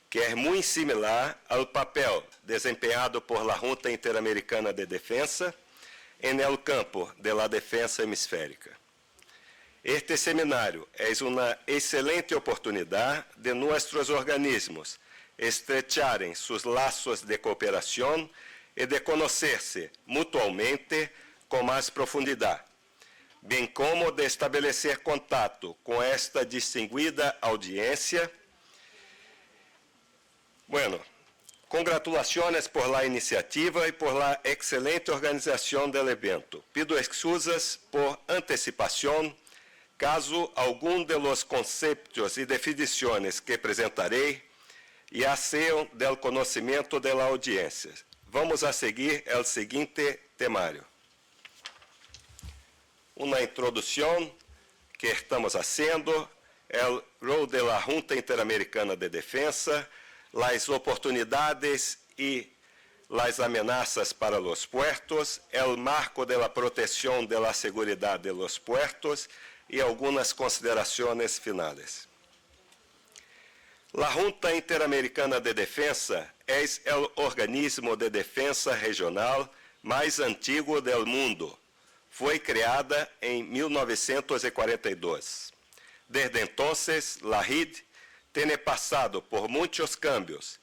S9: que es muy similar al papel desempeñado por la Junta Interamericana de Defensa en el campo de la defensa hemisférica. Este seminario es una excelente oportunidad de nuestros organismos estrecharem sus lazos de cooperación y de conocerse mutuamente con más profundidad, bien como de establecer contacto con esta distinguida audiencia. Bueno, congratulaciones por la iniciativa y por la excelente organización del evento. Pido excusas por anticipación caso algum de los conceptos e definições que apresentarei já sejam del conhecimento da audiência. Vamos a seguir o seguinte temário. Uma introdução que estamos fazendo, o rol da Junta Interamericana de Defensa, as oportunidades e as ameaças para os puertos, o marco da proteção da segurança de los puertos e algumas considerações finais. A Junta Interamericana de Defensa é o organismo de defesa regional mais antigo do mundo. Foi criada em 1942. Desde entonces, la RID tem passado por muitos cambios.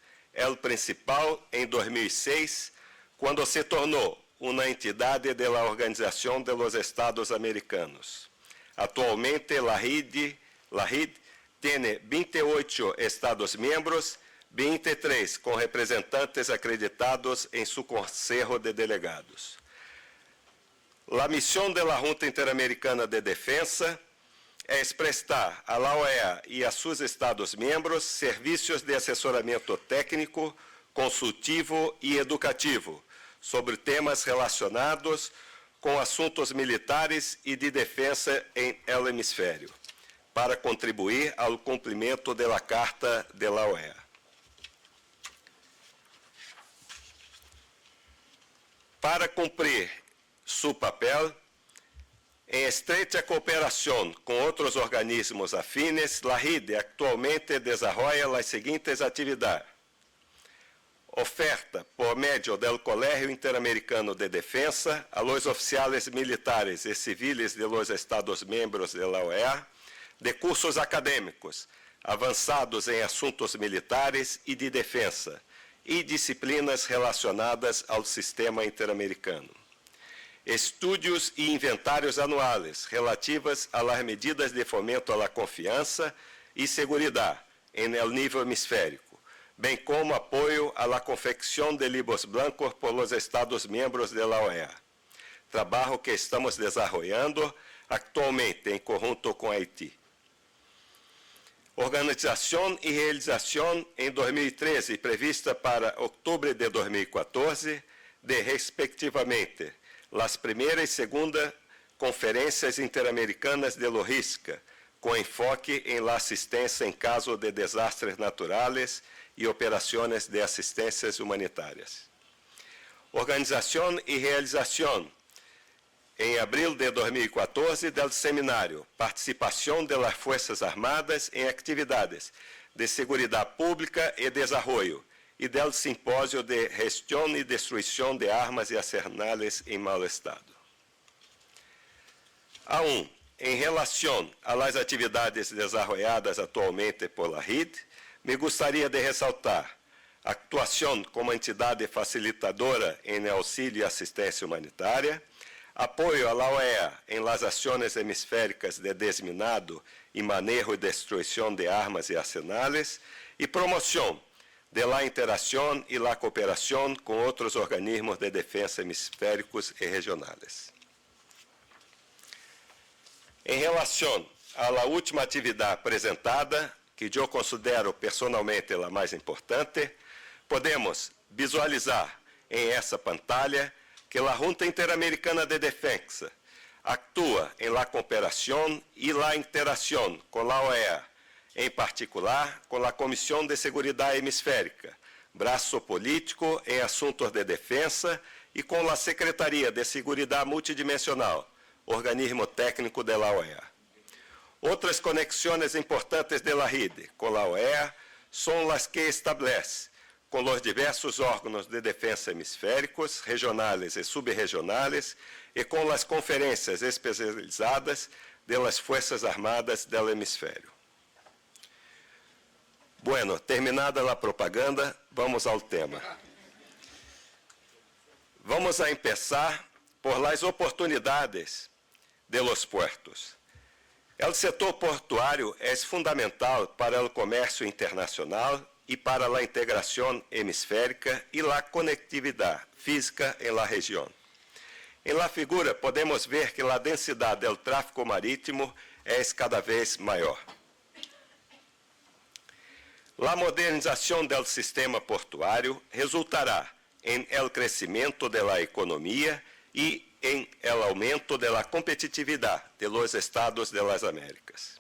S9: O principal em 2006, quando se tornou uma entidade da Organização dos Estados Americanos. Atualmente, la RID tem 28 Estados-membros, 23 com representantes acreditados em seu Conselho de Delegados. A missão da Junta Interamericana de Defensa es prestar a la OEA y a sus Estados miembros servicios de asesoramento técnico, consultivo e educativo sobre temas relacionados com assuntos militares e de defesa em el hemisfério, para contribuir ao cumprimento da Carta de la OEA. Para cumprir su papel, em estreita cooperação com outros organismos afines, la RIDE actualmente desenvolve as seguintes atividades: oferta, por meio do Colégio Interamericano de Defensa, a los oficiales militares e civiles de los Estados-membros de la OEA, de cursos acadêmicos avançados em assuntos militares e de defesa, e disciplinas relacionadas ao sistema interamericano. Estudos e inventários anuais relativas a las medidas de fomento à confiança e seguridade em el nível hemisférico, bem como apoio à la confecção de libros blancos por los Estados-membros de la OEA. Trabalho que estamos desenvolvendo atualmente em conjunto com Haití. Organização e realização em 2013, prevista para outubro de 2014, de, respectivamente, as primeiras e segunda conferências interamericanas de logística, com enfoque em la assistência em caso de desastres naturais e operações de assistências humanitárias. Organização e realização, em abril de 2014, do seminário Participação das Forças Armadas em Atividades de Seguridade Pública e Desenvolvimento, e do simpósio de Gestão e Destruição de Armas e Arsenales em Mau Estado. Em relação às atividades desenvolvidas atualmente por la RID, me gostaria de ressaltar a atuação como entidade facilitadora em auxílio e assistência humanitária, apoio à la OEA em las ações hemisféricas de desminado e manejo e destruição de armas e arsenales, e promoção de la interação e la cooperação com outros organismos de defesa hemisféricos e regionais. Em relação à última atividade apresentada, que eu considero personalmente a mais importante, podemos visualizar em essa pantalla que a Junta Interamericana de Defensa atua em la cooperação e la interação com a OEA, em particular com a Comissão de Seguridade Hemisférica, braço político em assuntos de defesa, e com a Secretaria de Seguridade Multidimensional, organismo técnico da OEA. Outras conexões importantes da RIDE com a OEA são as que estabelece com os diversos órgãos de defesa hemisféricos, regionais e subregionais, e com as conferências especializadas das Forças Armadas do hemisfério. Bueno, terminada a propaganda, vamos ao tema. Vamos a empezar por las oportunidades de los puertos. El setor portuário é fundamental para o comércio internacional e para a integração hemisférica e a conectividade física em la região. Em la figura, podemos ver que a densidade do tráfego marítimo é cada vez maior. A modernização do sistema portuário resultará em el crescimento da economia e em el aumento da competitividade de los Estados de las Américas.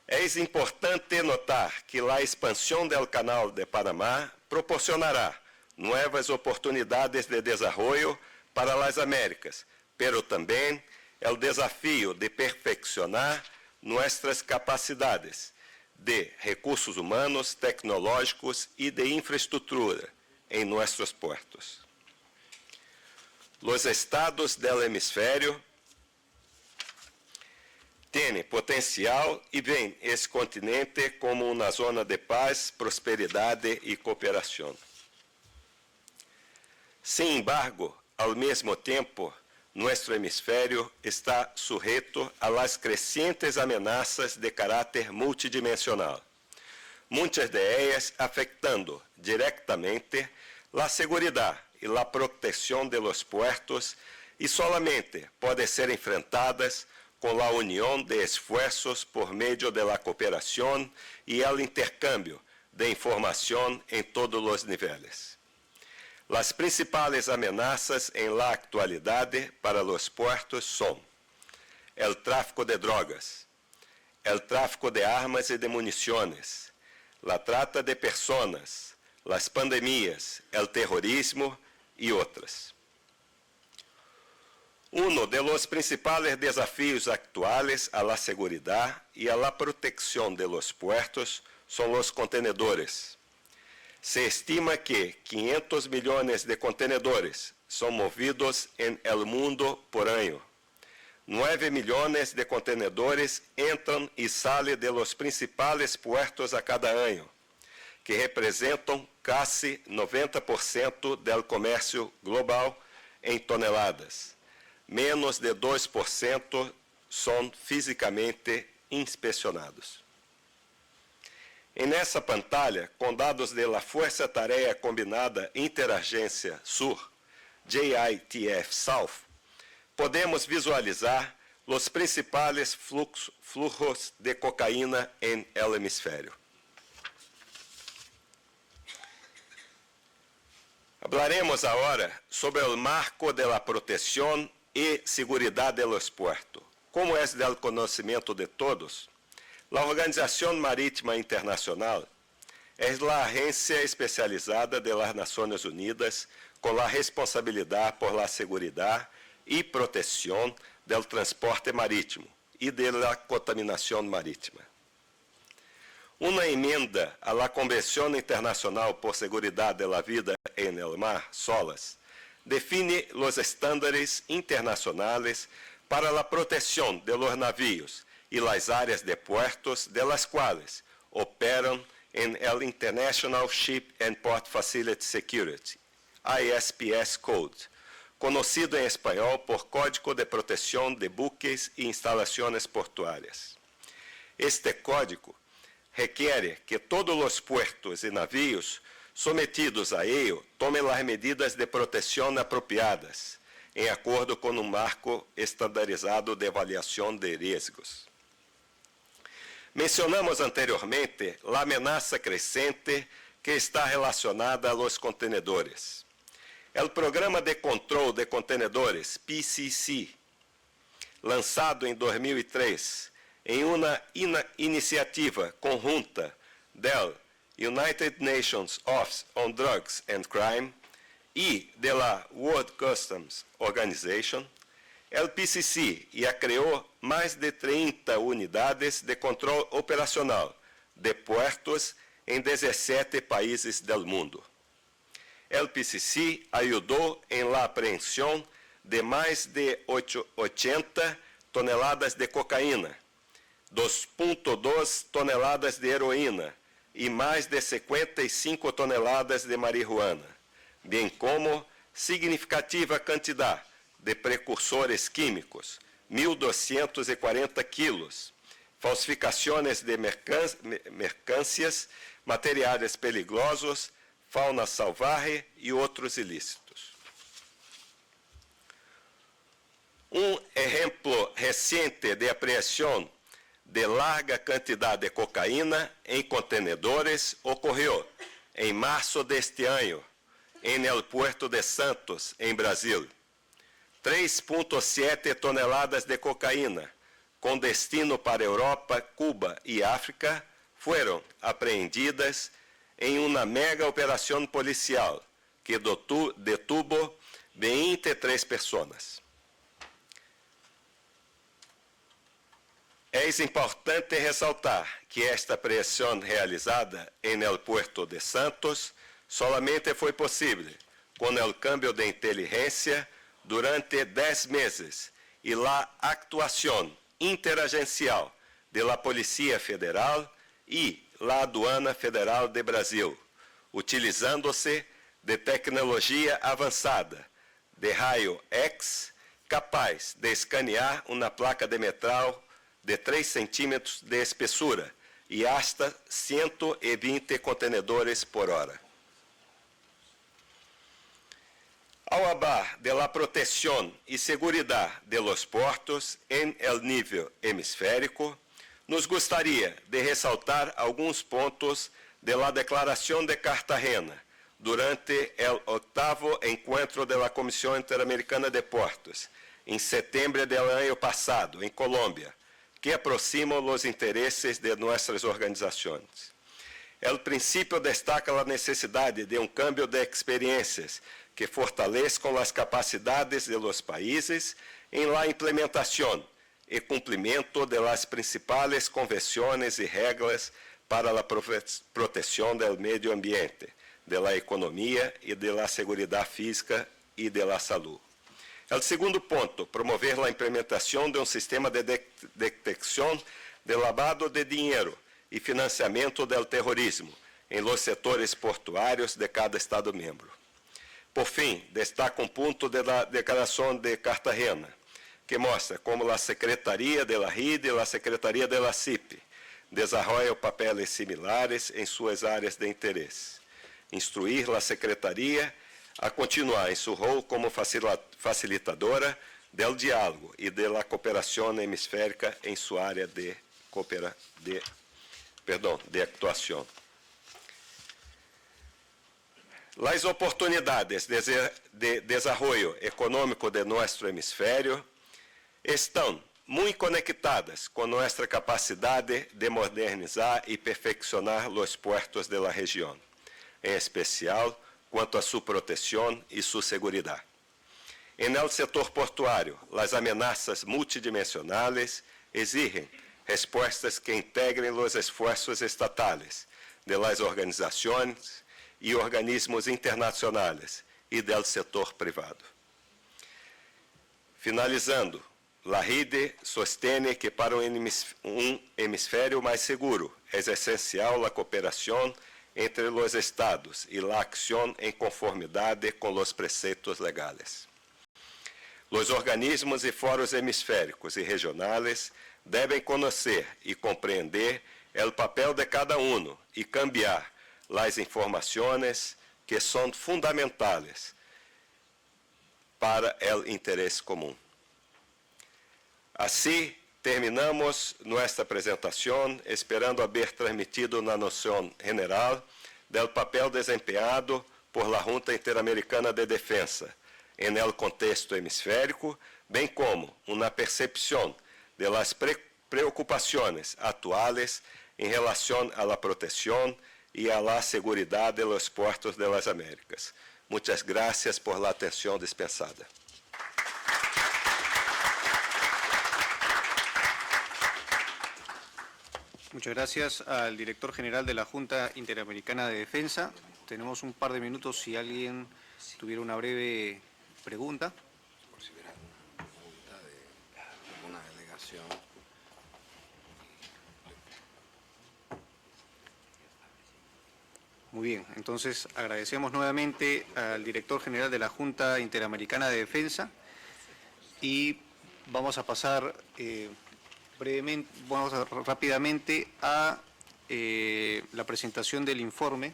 S9: É importante notar que a expansão do Canal de Panamá proporcionará novas oportunidades de desenvolvimento para as Américas, pero também o desafio de perfeccionar nossas capacidades de recursos humanos, tecnológicos e de infraestrutura em nossos portos. Os estados do hemisfério têm potencial e veem esse continente como uma zona de paz, prosperidade e cooperação. Sin embargo, ao mesmo tempo, nosso hemisfério está sujeito a las crescentes ameaças de caráter multidimensional, muitas de ellas afetando diretamente a segurança e a proteção de los puertos, e solamente podem ser enfrentadas con la unión de esfuerzos por medio de la cooperación y el intercambio de información en todos los niveles. Las principales amenazas en la actualidad para los puertos son el tráfico de drogas, el tráfico de armas y de municiones, la trata de personas, las pandemias, el terrorismo y otras. Uno de los principales desafíos actuales a la seguridad y a la protección de los puertos son los contenedores. Se estima que 500 millones de contenedores son movidos en el mundo por año. 9 millones de contenedores entran y salen de los principales puertos a cada año, que representam casi 90% del comercio global en toneladas. Menos de 2% son físicamente inspecionados. En essa pantalla, com dados da Força Tarefa Combinada Interagência Sur, JITF South, podemos visualizar os principais fluxos de cocaína em el hemisfério. Hablaremos agora sobre o marco da proteção e segurança de los puertos. Como é do conhecimento de todos, a Organização Marítima Internacional é a agência especializada das Nações Unidas com a responsabilidade por la segurança e proteção do transporte marítimo e da contaminação marítima. Uma emenda à la Convenção Internacional por Seguridade de la Vida en el Mar, SOLAS, define os estándares internacionais para a proteção de los navios e as áreas de puertos de las quales operam en el International Ship and Port Facility Security, ISPS Code, conhecido em espanhol por Código de Proteção de Buques e Instalações Portuárias. Este código requer que todos os puertos e navios sometidos a ele tomem as medidas de proteção apropriadas, em acordo com um marco estandarizado de avaliação de riscos. Mencionamos anteriormente a ameaça crescente que está relacionada aos contenedores. O Programa de Controle de Contenedores, PCC, lançado em 2003, em uma iniciativa conjunta do United Nations Office on Drugs and Crime e da World Customs Organization, o PCC já criou mais de 30 unidades de controle operacional de puertos em 17 países do mundo. O PCC ajudou em la apreensão de mais de 80 toneladas de cocaína, 2,2 toneladas de heroína e mais de 55 toneladas de marihuana, bem como significativa quantidade de precursores químicos, 1.240 quilos, falsificações de mercâncias, materiais perigosos, fauna salvaje e outros ilícitos. Exemplo recente de apreensão de larga quantidade de cocaína em contenedores ocorreu em março deste ano, em el Puerto de Santos, em Brasil. 3,7 toneladas de cocaína, com destino para Europa, Cuba e África, foram apreendidas em uma mega operação policial que detuvo 23 pessoas. É importante ressaltar que esta apreensão realizada em el Puerto de Santos solamente foi possível com o câmbio de inteligência durante 10 meses e a actuação interagencial da Polícia Federal e la Aduana Federal de Brasil, utilizando-se de tecnologia avançada de raio-X capaz de escanear uma placa de metal de 3 centímetros de espessura e hasta 120 contenedores por hora. Ao hablar de la protección y seguridad de los puertos en el nivel hemisférico, nos gustaría de resaltar alguns pontos de la Declaración de Cartagena durante el 8º encuentro de la Comisión Interamericana de Puertos, em setembro del año pasado, em Colômbia, que aproxima os interesses de nossas organizações. O princípio destaca a necessidade de cambio de experiências que fortaleçam as capacidades de los países em la implementação e cumprimento de las principais convenções e regras para a proteção do meio ambiente, de la economia e de la seguridade física e de la salud. O segundo ponto, promover a implementação de sistema de detecção de lavado de dinheiro e financiamento do terrorismo em los setores portuários de cada Estado-membro. Por fim, destaca ponto da Declaração de Cartagena, que mostra como a Secretaria de la RID e a Secretaria de la CIP desenvolvem papéis similares em suas áreas de interesse. Instruir a Secretaria a continuar em seu rol como facilitadora do diálogo e da cooperação hemisférica em sua área de actuação. As oportunidades de desenvolvimento econômico de nosso hemisfério estão muito conectadas com nossa capacidade de modernizar e perfeccionar os puertos da região, em especial quanto a sua proteção e sua segurança. No setor portuário, as ameaças multidimensionais exigem respostas que integrem os esforços estatais, de las organizações e organismos internacionais e do setor privado. Finalizando, a RIDE sostém que para hemisfério mais seguro é essencial a cooperação entre os Estados e a ação em conformidade com os preceitos legais. Os organismos e fóruns hemisféricos e regionais devem conhecer e compreender o papel de cada um e cambiar as informações que são fundamentais para o interesse comum. Assim, terminamos nossa apresentação, esperando haver transmitido na noção general do papel desempenhado por la Junta Interamericana de Defensa en el contexto hemisférico, bem como uma percepção de las preocupações atuales em relação à proteção e à segurança de los puertos de las Américas. Muchas gracias por la atenção dispensada.
S3: Muchas gracias al director general de la Junta Interamericana de Defensa. Tenemos un par de minutos si alguien tuviera una breve pregunta.
S1: Por si hubiera alguna pregunta de alguna delegación.
S3: Muy bien, entonces agradecemos nuevamente al director general de la Junta Interamericana de Defensa y vamos a pasar rápidamente a la presentación del informe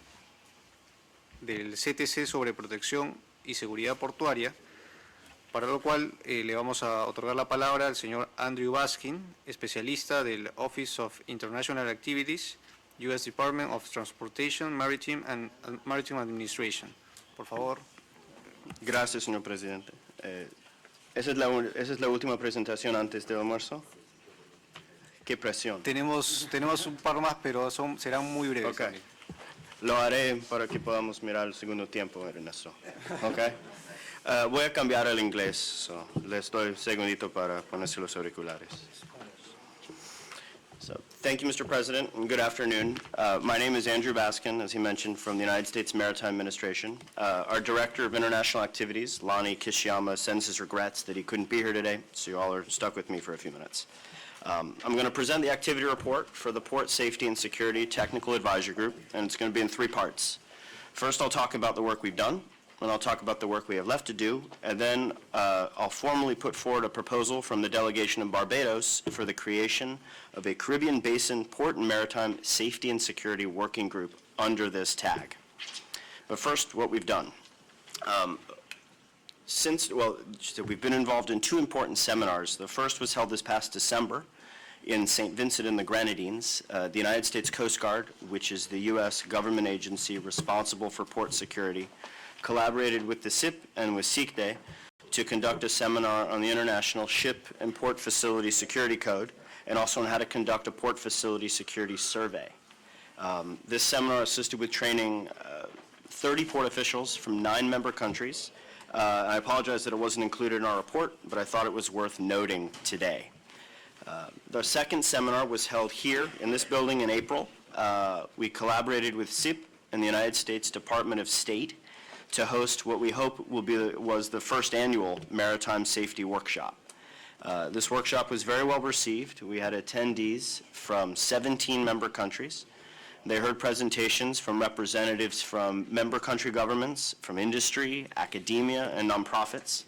S3: del CTC sobre protección y seguridad portuaria, para lo cual le vamos a otorgar la palabra al señor Andrew Baskin, especialista del Office of International Activities, U.S. Department of Transportation, Maritime Administration. Por favor.
S10: Gracias, señor presidente. ¿Esa es la última presentación antes del almuerzo? ¿Qué presión?
S3: Tenemos un par más, pero serán muy breves.
S10: Okay. Lo haré para que podamos mirar el segundo tiempo, Ernesto. Okay. Voy a cambiar al inglés, so les doy un segundito para ponerse los auriculares. So, thank you, Mr. President, and good afternoon. My name is Andrew Baskin, as he mentioned, from the United States Maritime Administration. Our Director of International Activities, Lonnie Kishiyama, sends his regrets that he couldn't be here today, so you all are stuck with me for a few minutes. I'm going to present the activity report for the Port Safety and Security Technical Advisory Group, and it's going to be in 3 parts. First, I'll talk about the work we've done, and I'll talk about the work we have left to do, and then I'll formally put forward a proposal from the delegation of Barbados for the creation of a Caribbean Basin Port and Maritime Safety and Security Working Group under this tag. But first, what we've done. We've been involved in two important seminars. The first was held this past December in St. Vincent and the Grenadines. The United States Coast Guard, which is the U.S. government agency responsible for port security, collaborated with the CIP and with CICTE to conduct a seminar on the International Ship and Port Facility Security Code, and also on how to conduct a port facility security survey. This seminar assisted with training 30 port officials from 9 member countries. I apologize that it wasn't included in our report, but I thought it was worth noting today. The second seminar was held here in this building in April. We collaborated with CIP and the United States Department of State to host what we hope was the first annual Maritime Safety Workshop. This workshop was very well received. We had attendees from 17 member countries. They heard presentations from representatives from member country governments, from industry, academia, and nonprofits.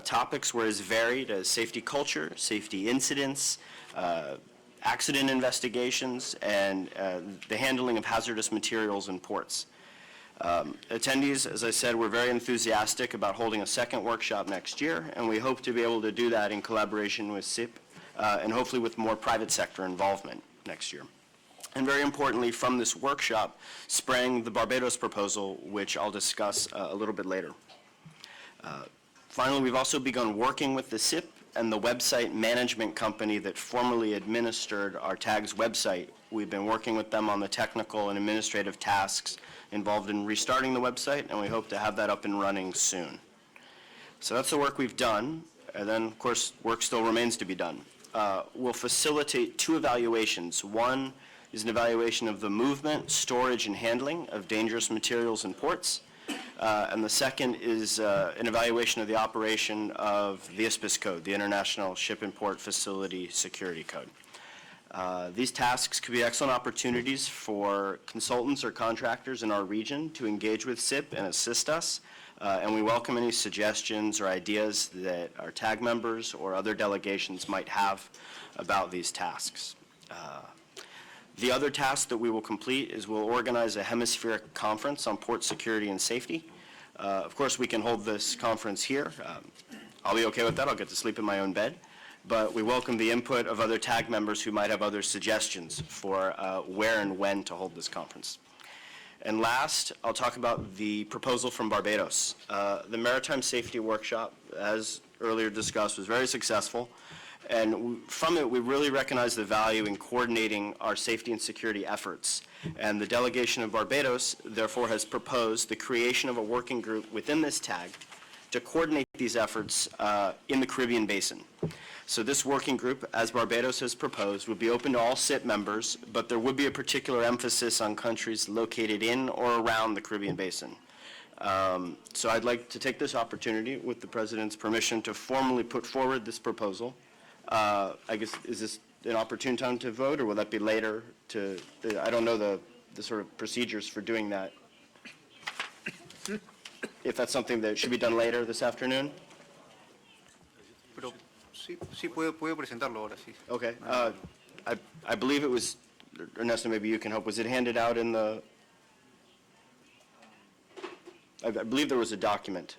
S10: Topics were as varied as safety culture, safety incidents, accident investigations, and the handling of hazardous materials in ports. Attendees, as I said, were very enthusiastic about holding a second workshop next year, and we hope to be able to do that in collaboration with CIP and hopefully with more private sector involvement next year. And very importantly, from this workshop sprang the Barbados proposal, which I'll discuss a little bit later. Finally, we've also begun working with the CIP and the website management company that formerly administered our TAGS website. We've been working with them on the technical and administrative tasks involved in restarting the website, and we hope to have that up and running soon. So that's the work we've done, and then, of course, work still remains to be done. We'll facilitate 2 evaluations. One is an evaluation of the movement, storage, and handling of dangerous materials in ports. And the second is an evaluation of the operation of the ISPIS code, the International Ship and Port Facility Security Code. These tasks could be excellent opportunities for consultants or contractors in our region to engage with CIP and assist us, and we welcome any suggestions or ideas that our TAG members or other delegations might have about these tasks. The other task that we will complete is we'll organize a hemispheric conference on port security and safety. Of course, we can hold this conference here. I'll be okay with that. I'll get to sleep in my own bed. But we welcome the input of other TAG members who might have other suggestions for where and when to hold this conference. And last, I'll talk about the proposal from Barbados. The Maritime Safety Workshop, as earlier discussed, was very successful. And from it, we really recognize the value in coordinating our safety and security efforts. And the delegation of Barbados, therefore, has proposed the creation of a working group within this TAG to coordinate these efforts in the Caribbean Basin. So this working group, as Barbados has proposed, would be open to all CIP members, but there would be a particular emphasis on countries located in or around the Caribbean Basin. So I'd like to take this opportunity, with the President's permission, to formally put forward this proposal. I guess, is this an opportune time to vote, or will that be later? I don't know the sort of procedures for doing that. If that's something that should be done later this afternoon?
S3: Pero sí puede presentarlo ahora, sí.
S10: Okay. I believe it was, Ernesto, maybe you can help. Was it handed out in the, I believe there was a document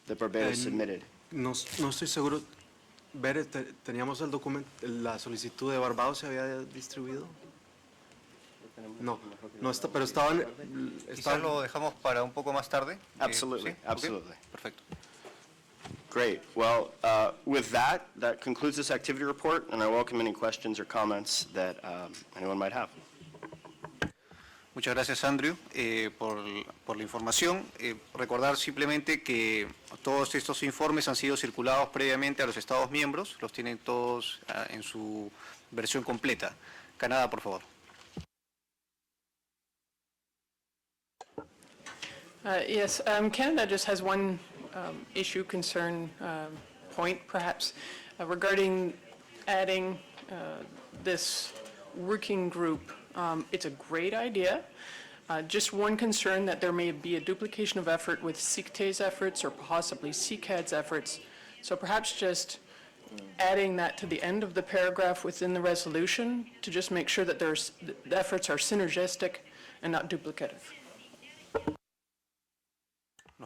S10: that Barbados submitted.
S11: No estoy seguro. Bere, ¿teníamos el documento, la solicitud de Barbados se había distribuido? No está, pero estaban...
S3: Quizás lo dejamos para un poco más tarde.
S10: Absolutely,
S3: ¿sí?
S10: absolutely.
S3: Okay. Perfecto.
S10: Great. Well, with that concludes this activity report, and I welcome any questions or comments that anyone might have.
S3: Muchas gracias, Andrew, por la información. Recordar simplemente que todos estos informes han sido circulados previamente a los Estados miembros, los tienen todos en su versión completa. Canadá, por favor.
S12: Yes, Canada just has one issue, concern, point perhaps, regarding adding this working group. It's a great idea. Just one concern that there may be a duplication of effort with CICTE's efforts or possibly CICAD's efforts. So perhaps just adding that to the end of the paragraph within the resolution to just make sure that the efforts are synergistic and not duplicative.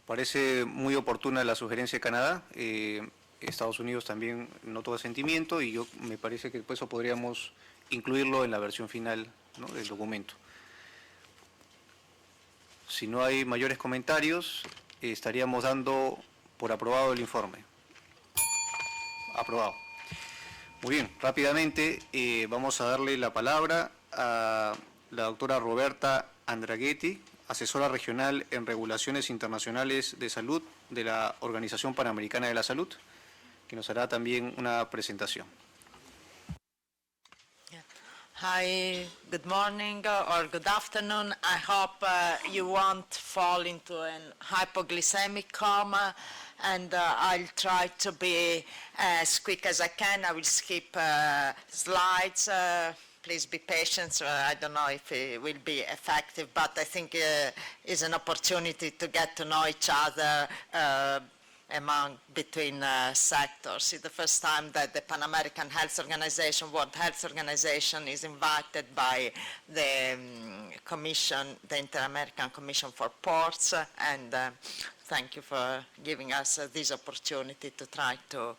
S3: Nos parece muy oportuna la sugerencia de Canadá. Estados Unidos también notó asentimiento y me parece que eso podríamos incluirlo en la versión final, ¿no?, del documento. Si no hay mayores comentarios, estaríamos dando por aprobado el informe. Aprobado. Muy bien, rápidamente vamos a darle la palabra a la doctora Roberta Andraghetti, asesora regional en regulaciones internacionales de salud de la Organización Panamericana de la Salud, que nos hará también una presentación.
S13: Hi, good morning or good afternoon. I hope you won't fall into an hypoglycemic coma, and I'll try to be as quick as I can. I will skip slides. Please be patient. I don't know if it will be effective, but I think it's an opportunity to get to know each other between sectors. It's the first time that the Pan American Health Organization, World Health Organization, is invited by the Commission, the Inter-American Commission for Ports, and thank you for giving us this opportunity to try to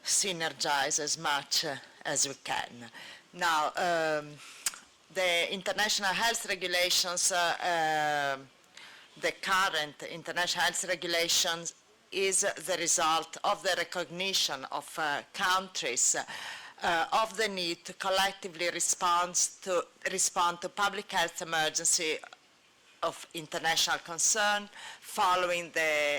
S13: synergize as much as we can. Now, the international health regulations, the current international health regulations is the result of the recognition of countries of the need to collectively respond to public health emergency of international concern following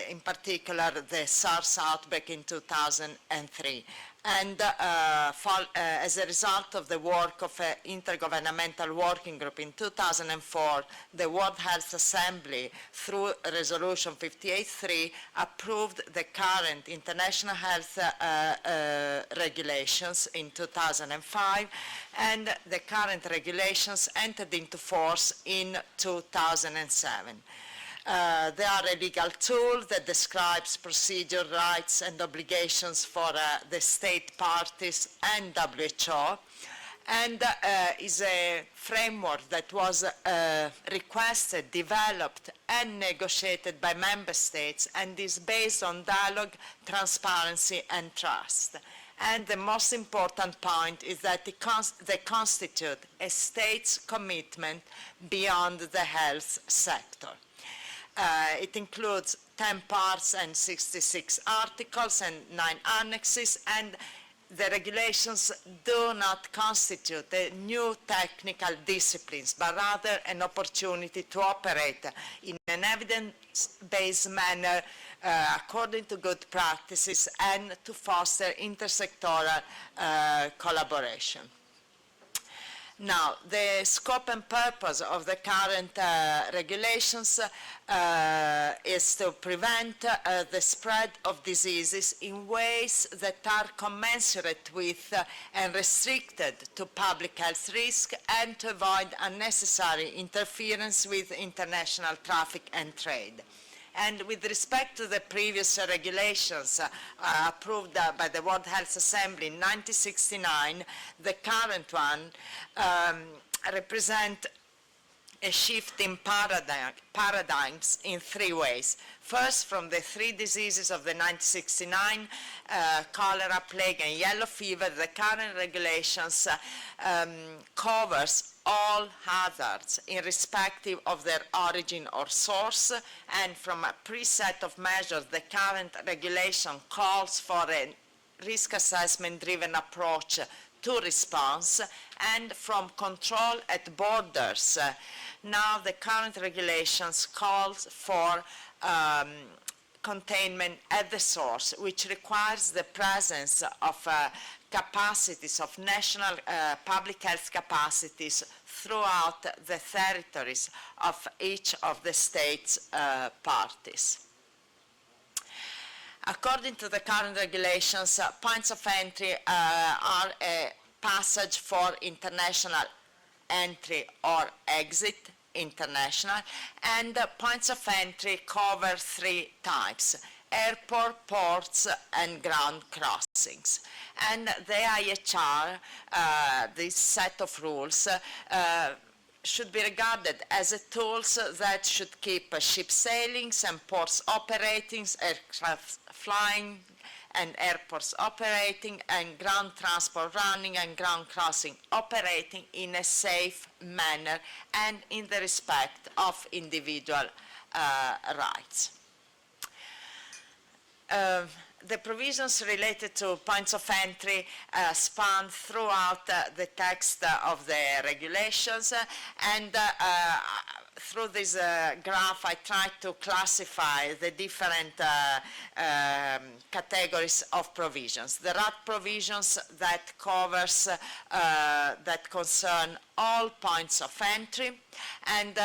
S13: in particular the SARS outbreak in 2003. And as a result of the work of an intergovernmental working group in 2004, the World Health Assembly, through Resolution 58.3, approved the current international health regulations in 2005, and the current regulations entered into force in 2007. They are a legal tool that describes procedure, rights, and obligations for the state parties and WHO, and is a framework that was requested, developed, and negotiated by member states, and is based on dialogue, transparency, and trust. And the most important point is that they constitute a state's commitment beyond the health sector. It includes 10 parts and 66 articles and 9 annexes, and the regulations do not constitute new technical disciplines, but rather an opportunity to operate in an evidence-based manner according to good practices and to foster intersectoral collaboration. Now, the scope and purpose of the current regulations is to prevent the spread of diseases in ways that are commensurate with and restricted to public health risk, and to avoid unnecessary interference with international traffic and trade. And with respect to the previous regulations approved by the World Health Assembly in 1969, the current one represent a shift in paradigms in 3 ways. First, from the 3 diseases of the 1969, cholera, plague, and yellow fever, the current regulations covers all hazards irrespective of their origin or source, and from a preset of measures, the current regulation calls for a risk assessment-driven approach to response, and from control at borders. Now the current regulations calls for containment at the source, which requires the presence of capacities of national public health capacities throughout the territories of each of the states parties. According to the current regulations, points of entry are a passage for international entry or exit, international, and points of entry cover 3 types: airport, ports, and ground crossings. And the IHR, this set of rules, should be regarded as a tools that should keep ship sailings and ports operating, aircraft flying and airports operating, and ground transport running and ground crossing operating in a safe manner and in the respect of individual rights. The provisions related to points of entry span throughout the text of the regulations, and through this graph I tried to classify the different categories of provisions. There are provisions that covers, that concern all points of entry, and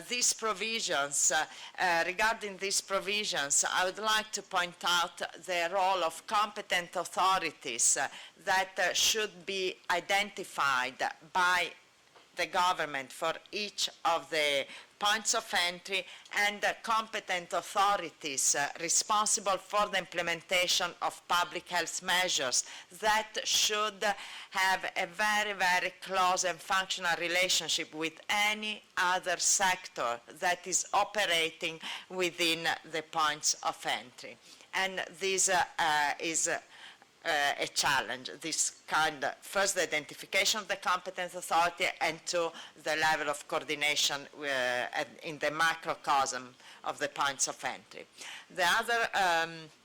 S13: these provisions, regarding these provisions, I would like to point out the role of competent authorities that should be identified by the government for each of the points of entry, and competent authorities responsible for the implementation of public health measures that should have a very, very close and functional relationship with any other sector that is operating within the points of entry. And this is a challenge, this kind of, first the identification of the competent authority, and two, the level of coordination in the macrocosm of the points of entry. The other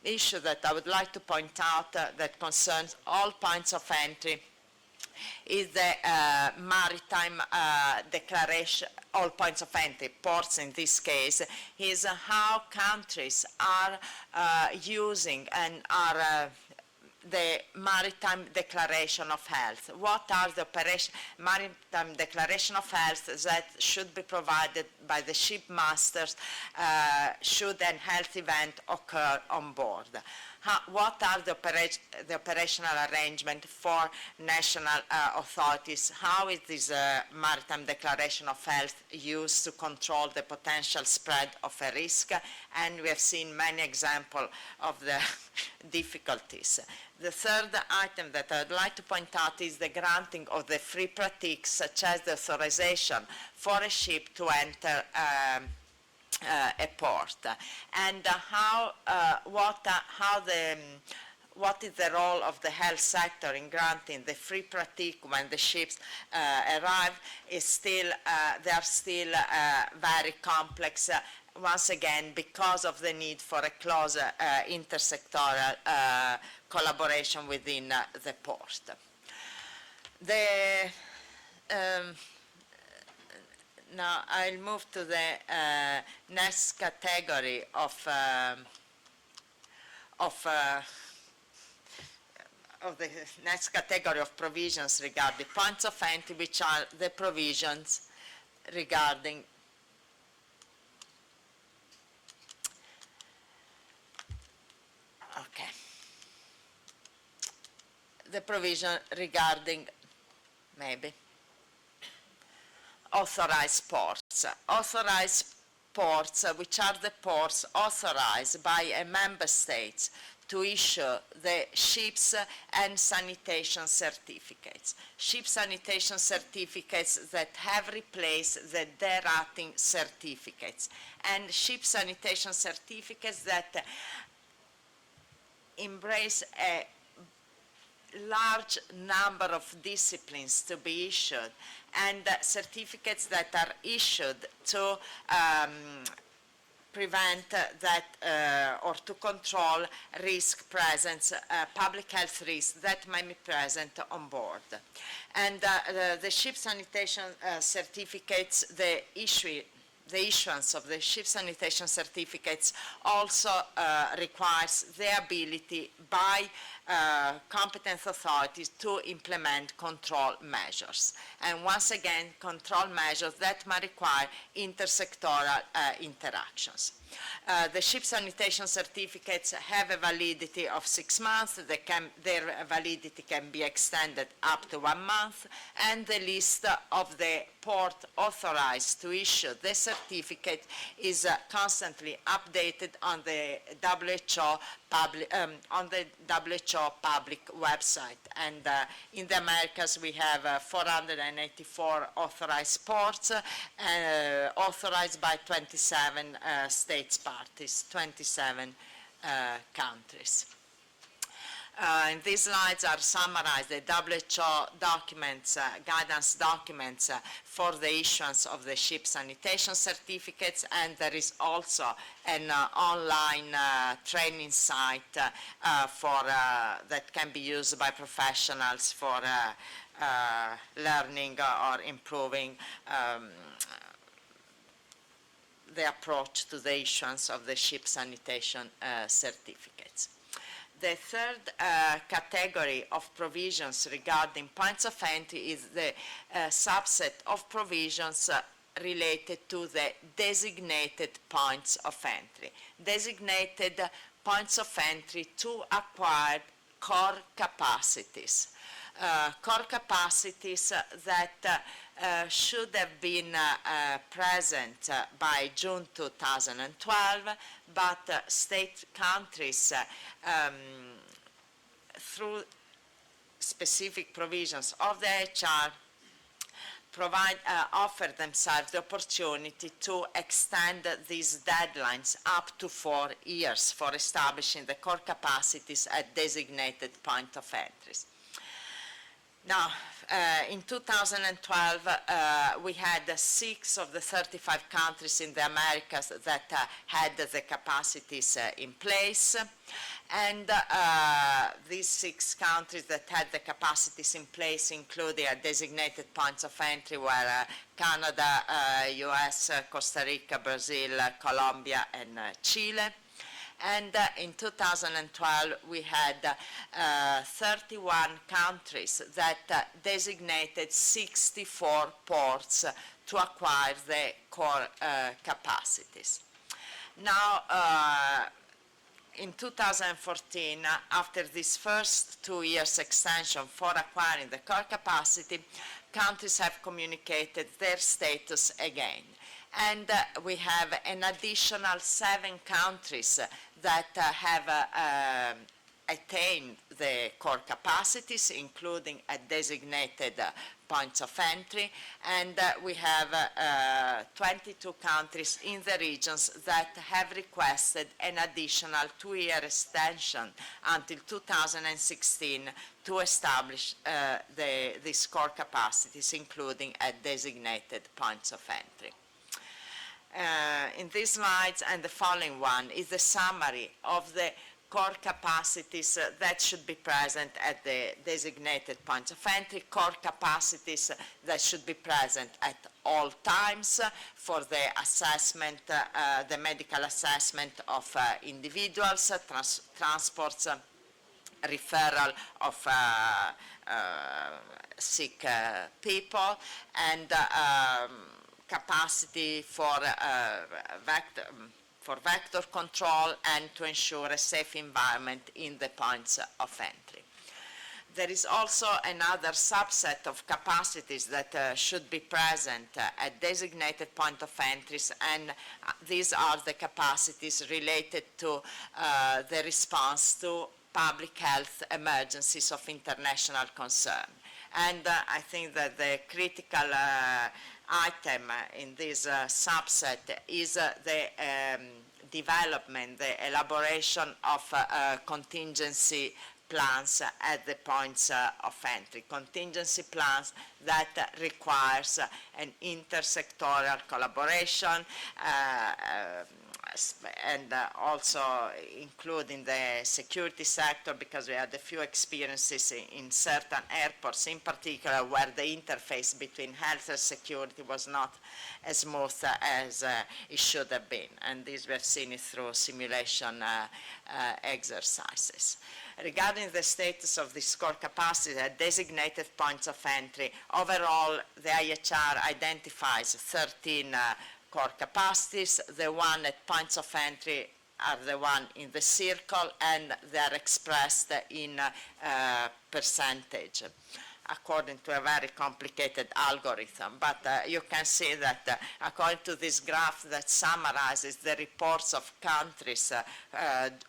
S13: issue that I would like to point out that concerns all points of entry is the maritime declaration, all points of entry, ports in this case, is how countries are using and are the Maritime Declaration of Health. What are the Maritime Declaration of Health that should be provided by the ship masters should an health event occur on board? What are the operational arrangement for national authorities? How is this Maritime Declaration of Health used to control the potential spread of a risk? And we have seen many examples of the difficulties. The third item that I would like to point out is the granting of the free pratiques, such as the authorization for a ship to enter a port, and what is the role of the health sector in granting the free pratique when the ships arrive is still, they are still very complex, once again, because of the need for a close intersectoral collaboration within the port. Now I'll move to the next category of the next category of provisions regarding points of entry, which are the provisions regarding the provision regarding authorized ports. Authorized ports, which are the ports authorized by a member state to issue the ships and sanitation certificates. Ship sanitation certificates that have replaced the derating certificates, and ship sanitation certificates that embrace a large number of disciplines to be issued, and certificates that are issued to prevent that or to control risk presence, public health risks that may be present on board. And the ship sanitation certificates, the issuance of the ship sanitation certificates also requires the ability by competent authorities to implement control measures. And once again, control measures that may require intersectoral interactions. The ship sanitation certificates have a validity of 6 months. Their validity can be extended up to 1 month, and the list of the port authorized to issue the certificate is constantly updated on the WHO on the WHO public website. And in the Americas, we have 484 authorized ports, authorized by 27 states parties, 27 countries. In these slides are summarized the WHO documents, guidance documents for the issuance of the ship sanitation certificates, and there is also an online training site that can be used by professionals for learning or improving the approach to the issuance of the ship sanitation certificates. The third category of provisions regarding points of entry is the subset of provisions related to the designated points of entry. Designated points of entry to acquire core capacities. Core capacities that should have been present by June 2012, but state countries through specific provisions of the HR offer themselves the opportunity to extend these deadlines up to 4 years for establishing the core capacities at designated point of entries. Now, in 2012, we had 6 of the 35 countries in the Americas that had the capacities in place. And these 6 countries that had the capacities in place included designated points of entry were Canada, US, Costa Rica, Brazil, Colombia, and Chile. And in 2012, we had 31 countries that designated 64 ports to acquire the core capacities. Now, in 2014, after this first 2 years extension for acquiring the core capacity, countries have communicated their status again. And we have an additional 7 countries that have attained the core capacities, including at designated points of entry, and we have 22 countries in the regions that have requested an additional 2-year extension until 2016 to establish these core capacities, including at designated points of entry. In these slides and the following one is the summary of the core capacities that should be present at the designated points of entry, core capacities that should be present at all times for the assessment, the medical assessment of individuals, transports, referral of sick people, and capacity for vector control and to ensure a safe environment in the points of entry. There is also another subset of capacities that should be present at designated point of entries, and these are the capacities related to the response to public health emergencies of international concern. And I think that the critical item in this subset is the development, the elaboration of contingency plans at the points of entry. Contingency plans that requires an intersectoral collaboration and also including the security sector, because we had a few experiences in certain airports in particular where the interface between health and security was not as smooth as it should have been, and this we have seen it through simulation exercises. Regarding the status of this core capacity at designated points of entry, overall the IHR identifies 13 core capacities. The one at points of entry are the one in the circle, and they are expressed in percentage. according to a very complicated algorithm. But you can see that according to this graph that summarizes the reports of countries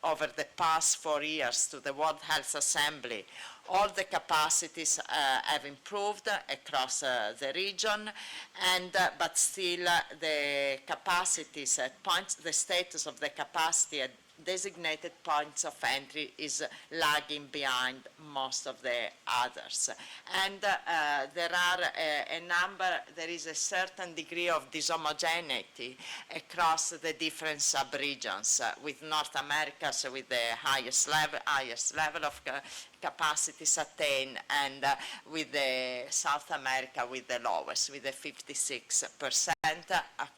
S13: over the past 4 years to the World Health Assembly, all the capacities have improved across the region, and but still the capacities at points, the status of the capacity at designated points of entry is lagging behind most of the others. And there is a certain degree of dishomogeneity across the different sub-regions, with North America so with the highest level of capacities attained, and with the South America with the lowest, with the 56%.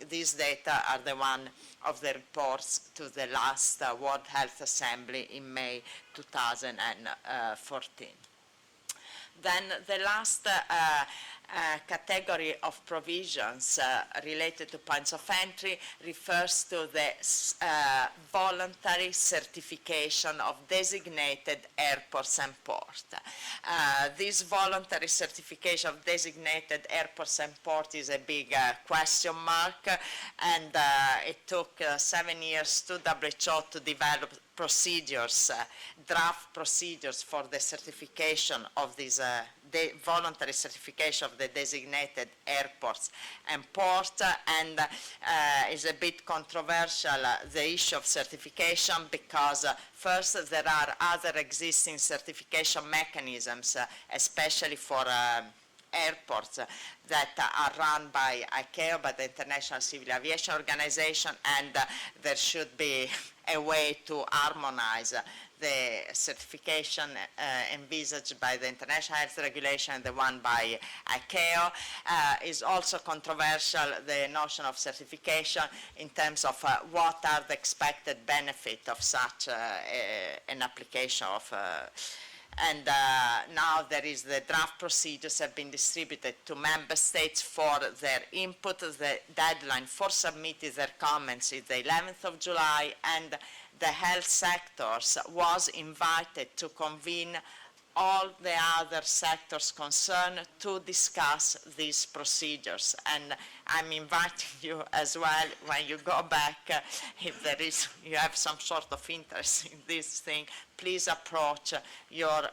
S13: These data are the one of the reports to the last World Health Assembly in May 2014. Then the last category of provisions related to points of entry refers to the voluntary certification of designated airports and ports. This voluntary certification of designated airports and ports is a big question mark, and it took 7 years to WHO to develop procedures, draft procedures for the certification of this voluntary certification of the designated airports and ports, and is a bit controversial, the issue of certification, because first there are other existing certification mechanisms, especially for airports that are run by ICAO, by the International Civil Aviation Organization, and there should be a way to harmonize the certification envisaged by the International Health Regulation and the one by ICAO. Is also controversial, the notion of certification in terms of what are the expected benefit of such an application of and now there is the draft procedures have been distributed to member states for their input. The deadline for submitting their comments is the 11th of July, and the health sectors was invited to convene all the other sectors concerned to discuss these procedures. And I'm inviting you as well, when you go back, if you have some sort of interest in this thing, please approach your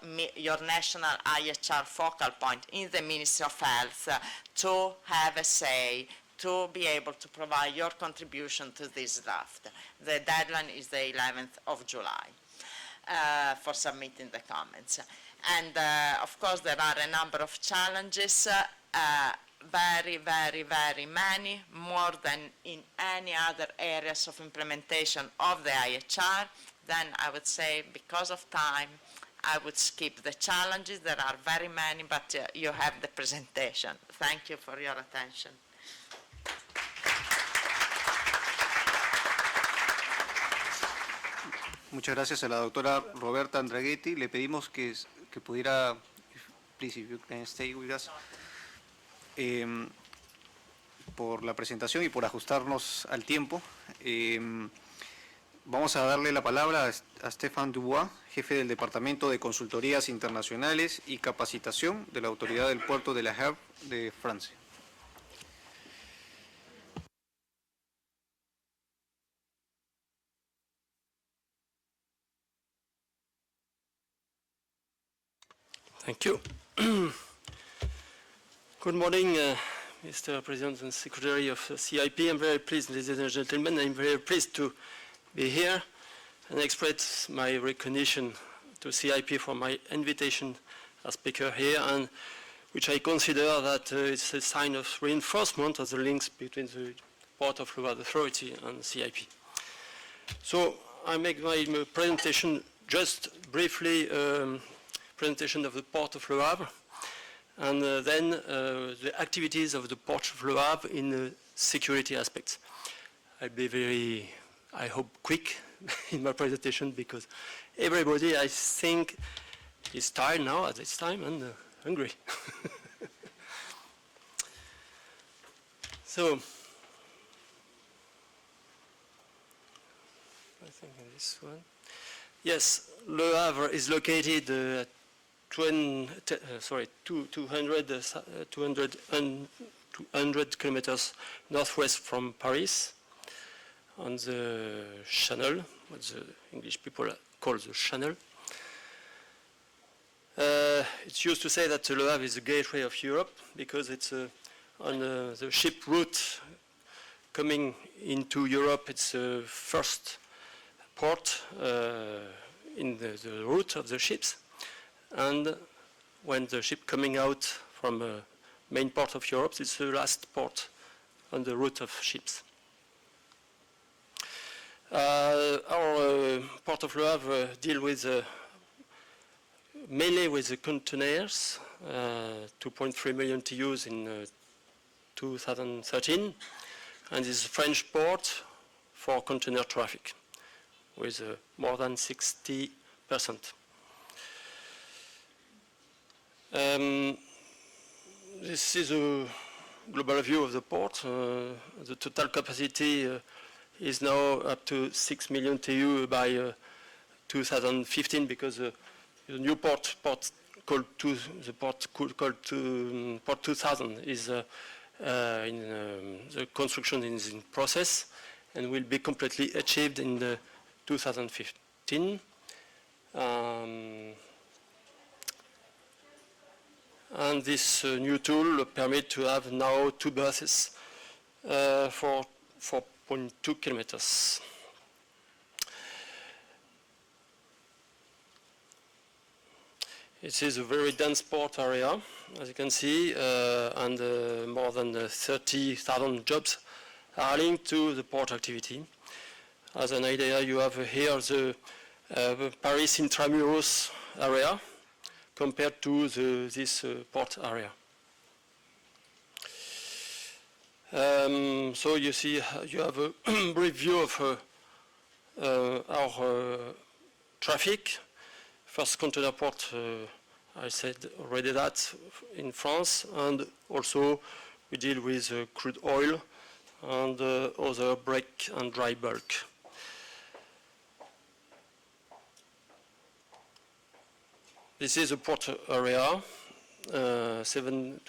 S13: national IHR focal point in the Ministry of Health to have a say, to be able to provide your contribution to this draft. The deadline is the 11th of July for submitting the comments. And of course there are a number of challenges, very, very, very many, more than in any other areas of implementation of the IHR. Then I would say, because of time, I would skip the challenges. There are very many, but you have the presentation. Thank you for your attention.
S3: Muchas gracias a la doctora Roberta Andraghetti. Le pedimos que pudiera, please, if you can stay with us, por la presentación y por ajustarnos al tiempo. Vamos a darle la palabra a Stéphane Dubois, jefe del Departamento de Consultorías Internacionales y Capacitación de la Autoridad del Puerto de La Havre de Francia.
S14: Thank you. Good morning, Mr. President and Secretary of CIP. I'm very pleased, ladies and gentlemen, I'm very pleased to be here and express my recognition to CIP for my invitation as speaker here, and which I consider that it's a sign of reinforcement of the links between the Port of Le Havre Authority and CIP. So I make my presentation just briefly, presentation of the Port of Le Havre, and then the activities of the Port of Le Havre in security aspects. I'll be very, I hope, quick in my presentation, because everybody, I think, is tired now at this time and hungry. So, I think this one. Yes, Le Havre is located 200 kilometers northwest from Paris, on the Channel, what the English people call the Channel. It's used to say that Le Havre is the gateway of Europe because it's on the ship route coming into Europe. It's the first port in the route of the ships, and when the ship coming out from the main port of Europe, it's the last port on the route of ships. Our Port of Le Havre deal with mainly with the containers, 2.3 million TEUs in 2013, and is a French port for container traffic with more than 60%. This is a global view of the port. The total capacity is now up to 6 million TEU by 2015 because the new port called Port 2000 is the construction is in process and will be completely achieved in 2015. And this new tool permits to have now 2 berths for 4.2 kilometers. It is a very dense port area, as you can see, and more than 30,000 jobs are linked to the port activity. As an idea, you have here the Paris Intramuros area compared to this port area. So you see, you have a brief view of our traffic. First container port, I said already that, in France, and also we deal with crude oil and other break and dry bulk. This is a port area, 27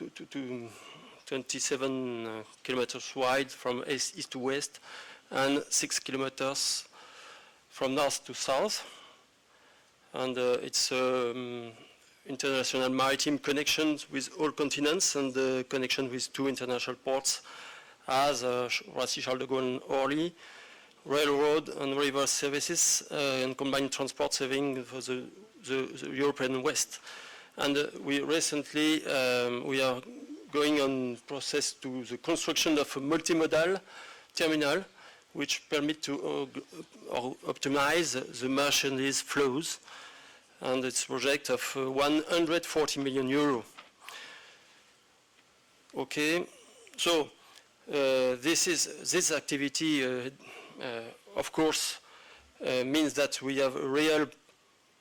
S14: kilometers wide from east to west and 6 kilometers from north to south. And it's international maritime connections with all continents and the connection with 2 international ports as Roissy-Charles de Gaulle and Orly, railroad and river services and combined transport saving for the European West. And we recently, we are going on process to the construction of a multimodal terminal which permit to optimize the merchandise flows. And it's a project of 140 million euro. Okay, so this activity, of course, means that we have a real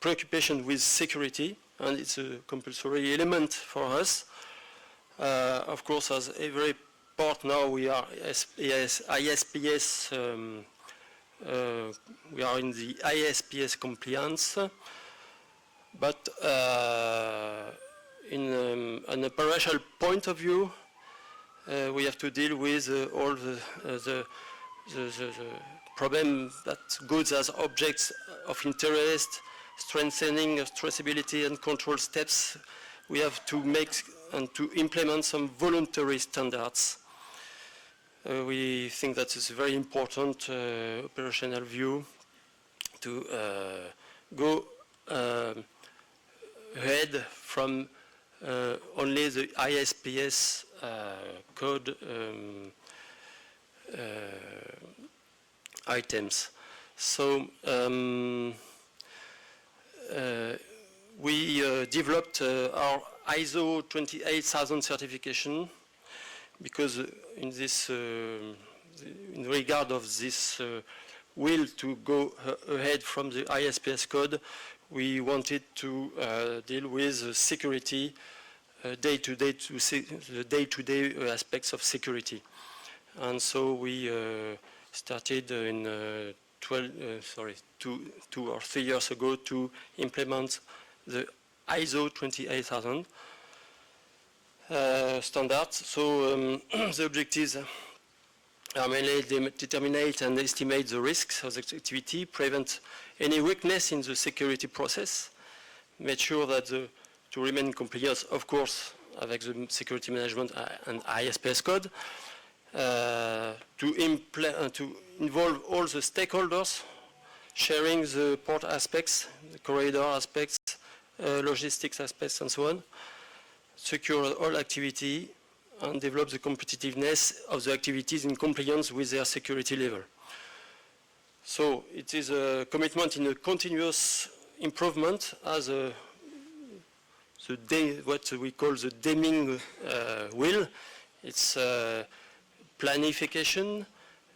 S14: preoccupation with security, and it's a compulsory element for us. Of course, as every port now, we are ISPS. We are in the ISPS compliance. But in an operational point of view, we have to deal with all the problems that goods as objects of interest, strengthening of traceability and control steps. We have to make and to implement some voluntary standards. We think that is a very important operational view to go ahead from only the ISPS code items. So we developed our ISO 28000 certification because in this, in regard of this will to go ahead from the ISPS code, we wanted to deal with security, day-to-day aspects of security. And so we started in 2 or 3 years ago to implement the ISO 28000 standards. So the objectives are mainly determine and estimate the risks of the activity, prevent any weakness in the security process, make sure that to remain in compliance, of course, avec the security management and ISPS code, to involve all the stakeholders, sharing the port aspects, the corridor aspects, logistics aspects, and so on, secure all activity, and develop the competitiveness of the activities in compliance with their security level. So it is a commitment in a continuous improvement as what we call the Deming wheel. It's planification.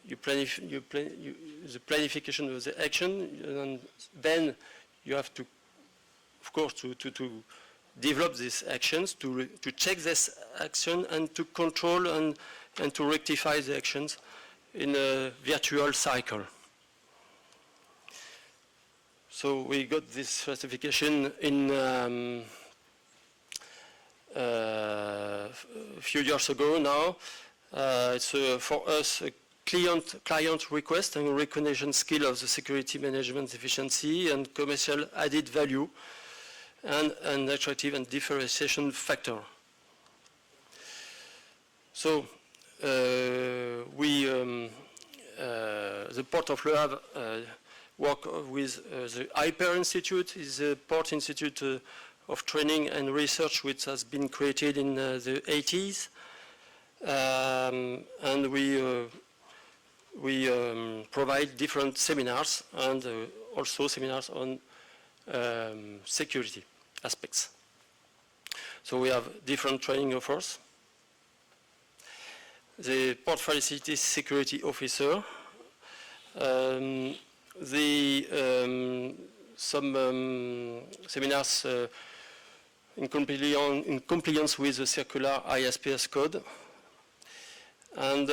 S14: The planification of the action, and then you have to, of course, to develop these actions, to check this action, and to control and to rectify the actions in a virtual cycle. So we got this certification in a few years ago now. It's for us a client request and recognition skill of the security management efficiency and commercial added value, and an attractive and differentiation factor. So the Port of Le Havre work with the Hyper Institute, is a port institute of training and research which has been created in the 80s. And we provide different seminars and also seminars on security aspects. So we have different training offers. The Port Facilities Security Officer, some seminars in compliance with the circular ISPS code, and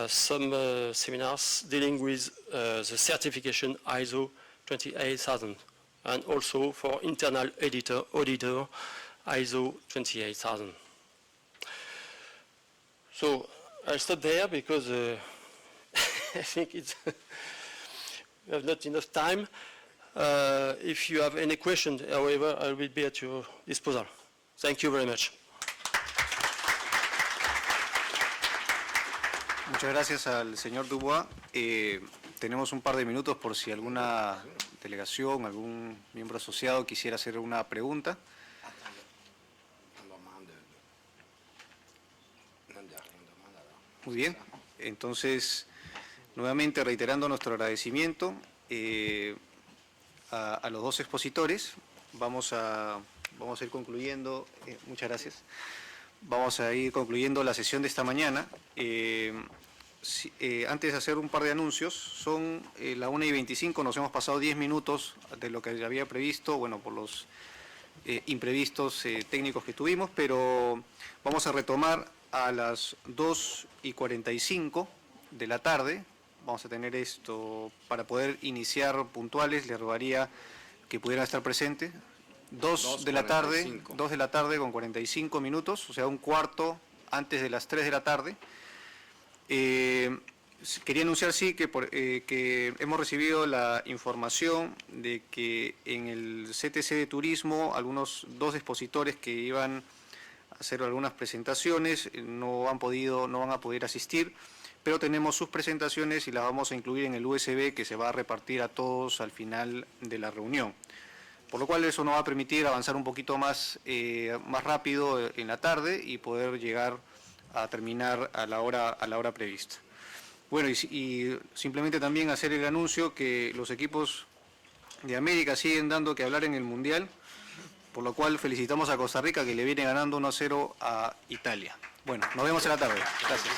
S14: some seminars dealing with the certification ISO 28000, and also for internal auditor ISO 28000. So I'll stop there because I think we have not enough time. If you have any questions, however, I will be at your disposal. Thank you very much.
S3: Muchas gracias al señor Dubois. Tenemos un par de minutos por si alguna delegación, algún miembro asociado quisiera hacer una pregunta. Muy bien, entonces nuevamente reiterando nuestro agradecimiento a los dos expositores. Vamos a ir concluyendo, muchas gracias. Vamos a ir concluyendo la sesión de esta mañana. Antes de hacer un par de anuncios, son la 1:25, nos hemos pasado 10 minutos de lo que había previsto, bueno, por los imprevistos técnicos que tuvimos, pero vamos a retomar a las 2:45 de la tarde. Vamos a tener esto para poder iniciar puntuales. Le rogaría que pudieran estar presentes. 2 de la tarde con 45 minutos, o sea, un cuarto antes de las 3 de la tarde. Quería anunciar, sí, que hemos recibido la información de que en el CTC de Turismo dos expositores que iban a hacer algunas presentaciones no van a poder asistir, pero tenemos sus presentaciones y las vamos a incluir en el USB que se va a repartir a todos al final de la reunión. Por lo cual eso nos va a permitir avanzar un poquito más rápido en la tarde y poder llegar a terminar a la hora prevista. Bueno, y simplemente también hacer el anuncio que los equipos de América siguen dando que hablar en el Mundial, por lo cual felicitamos a Costa Rica que le viene ganando 1-0 a Italia. Bueno, nos vemos en la tarde. Gracias.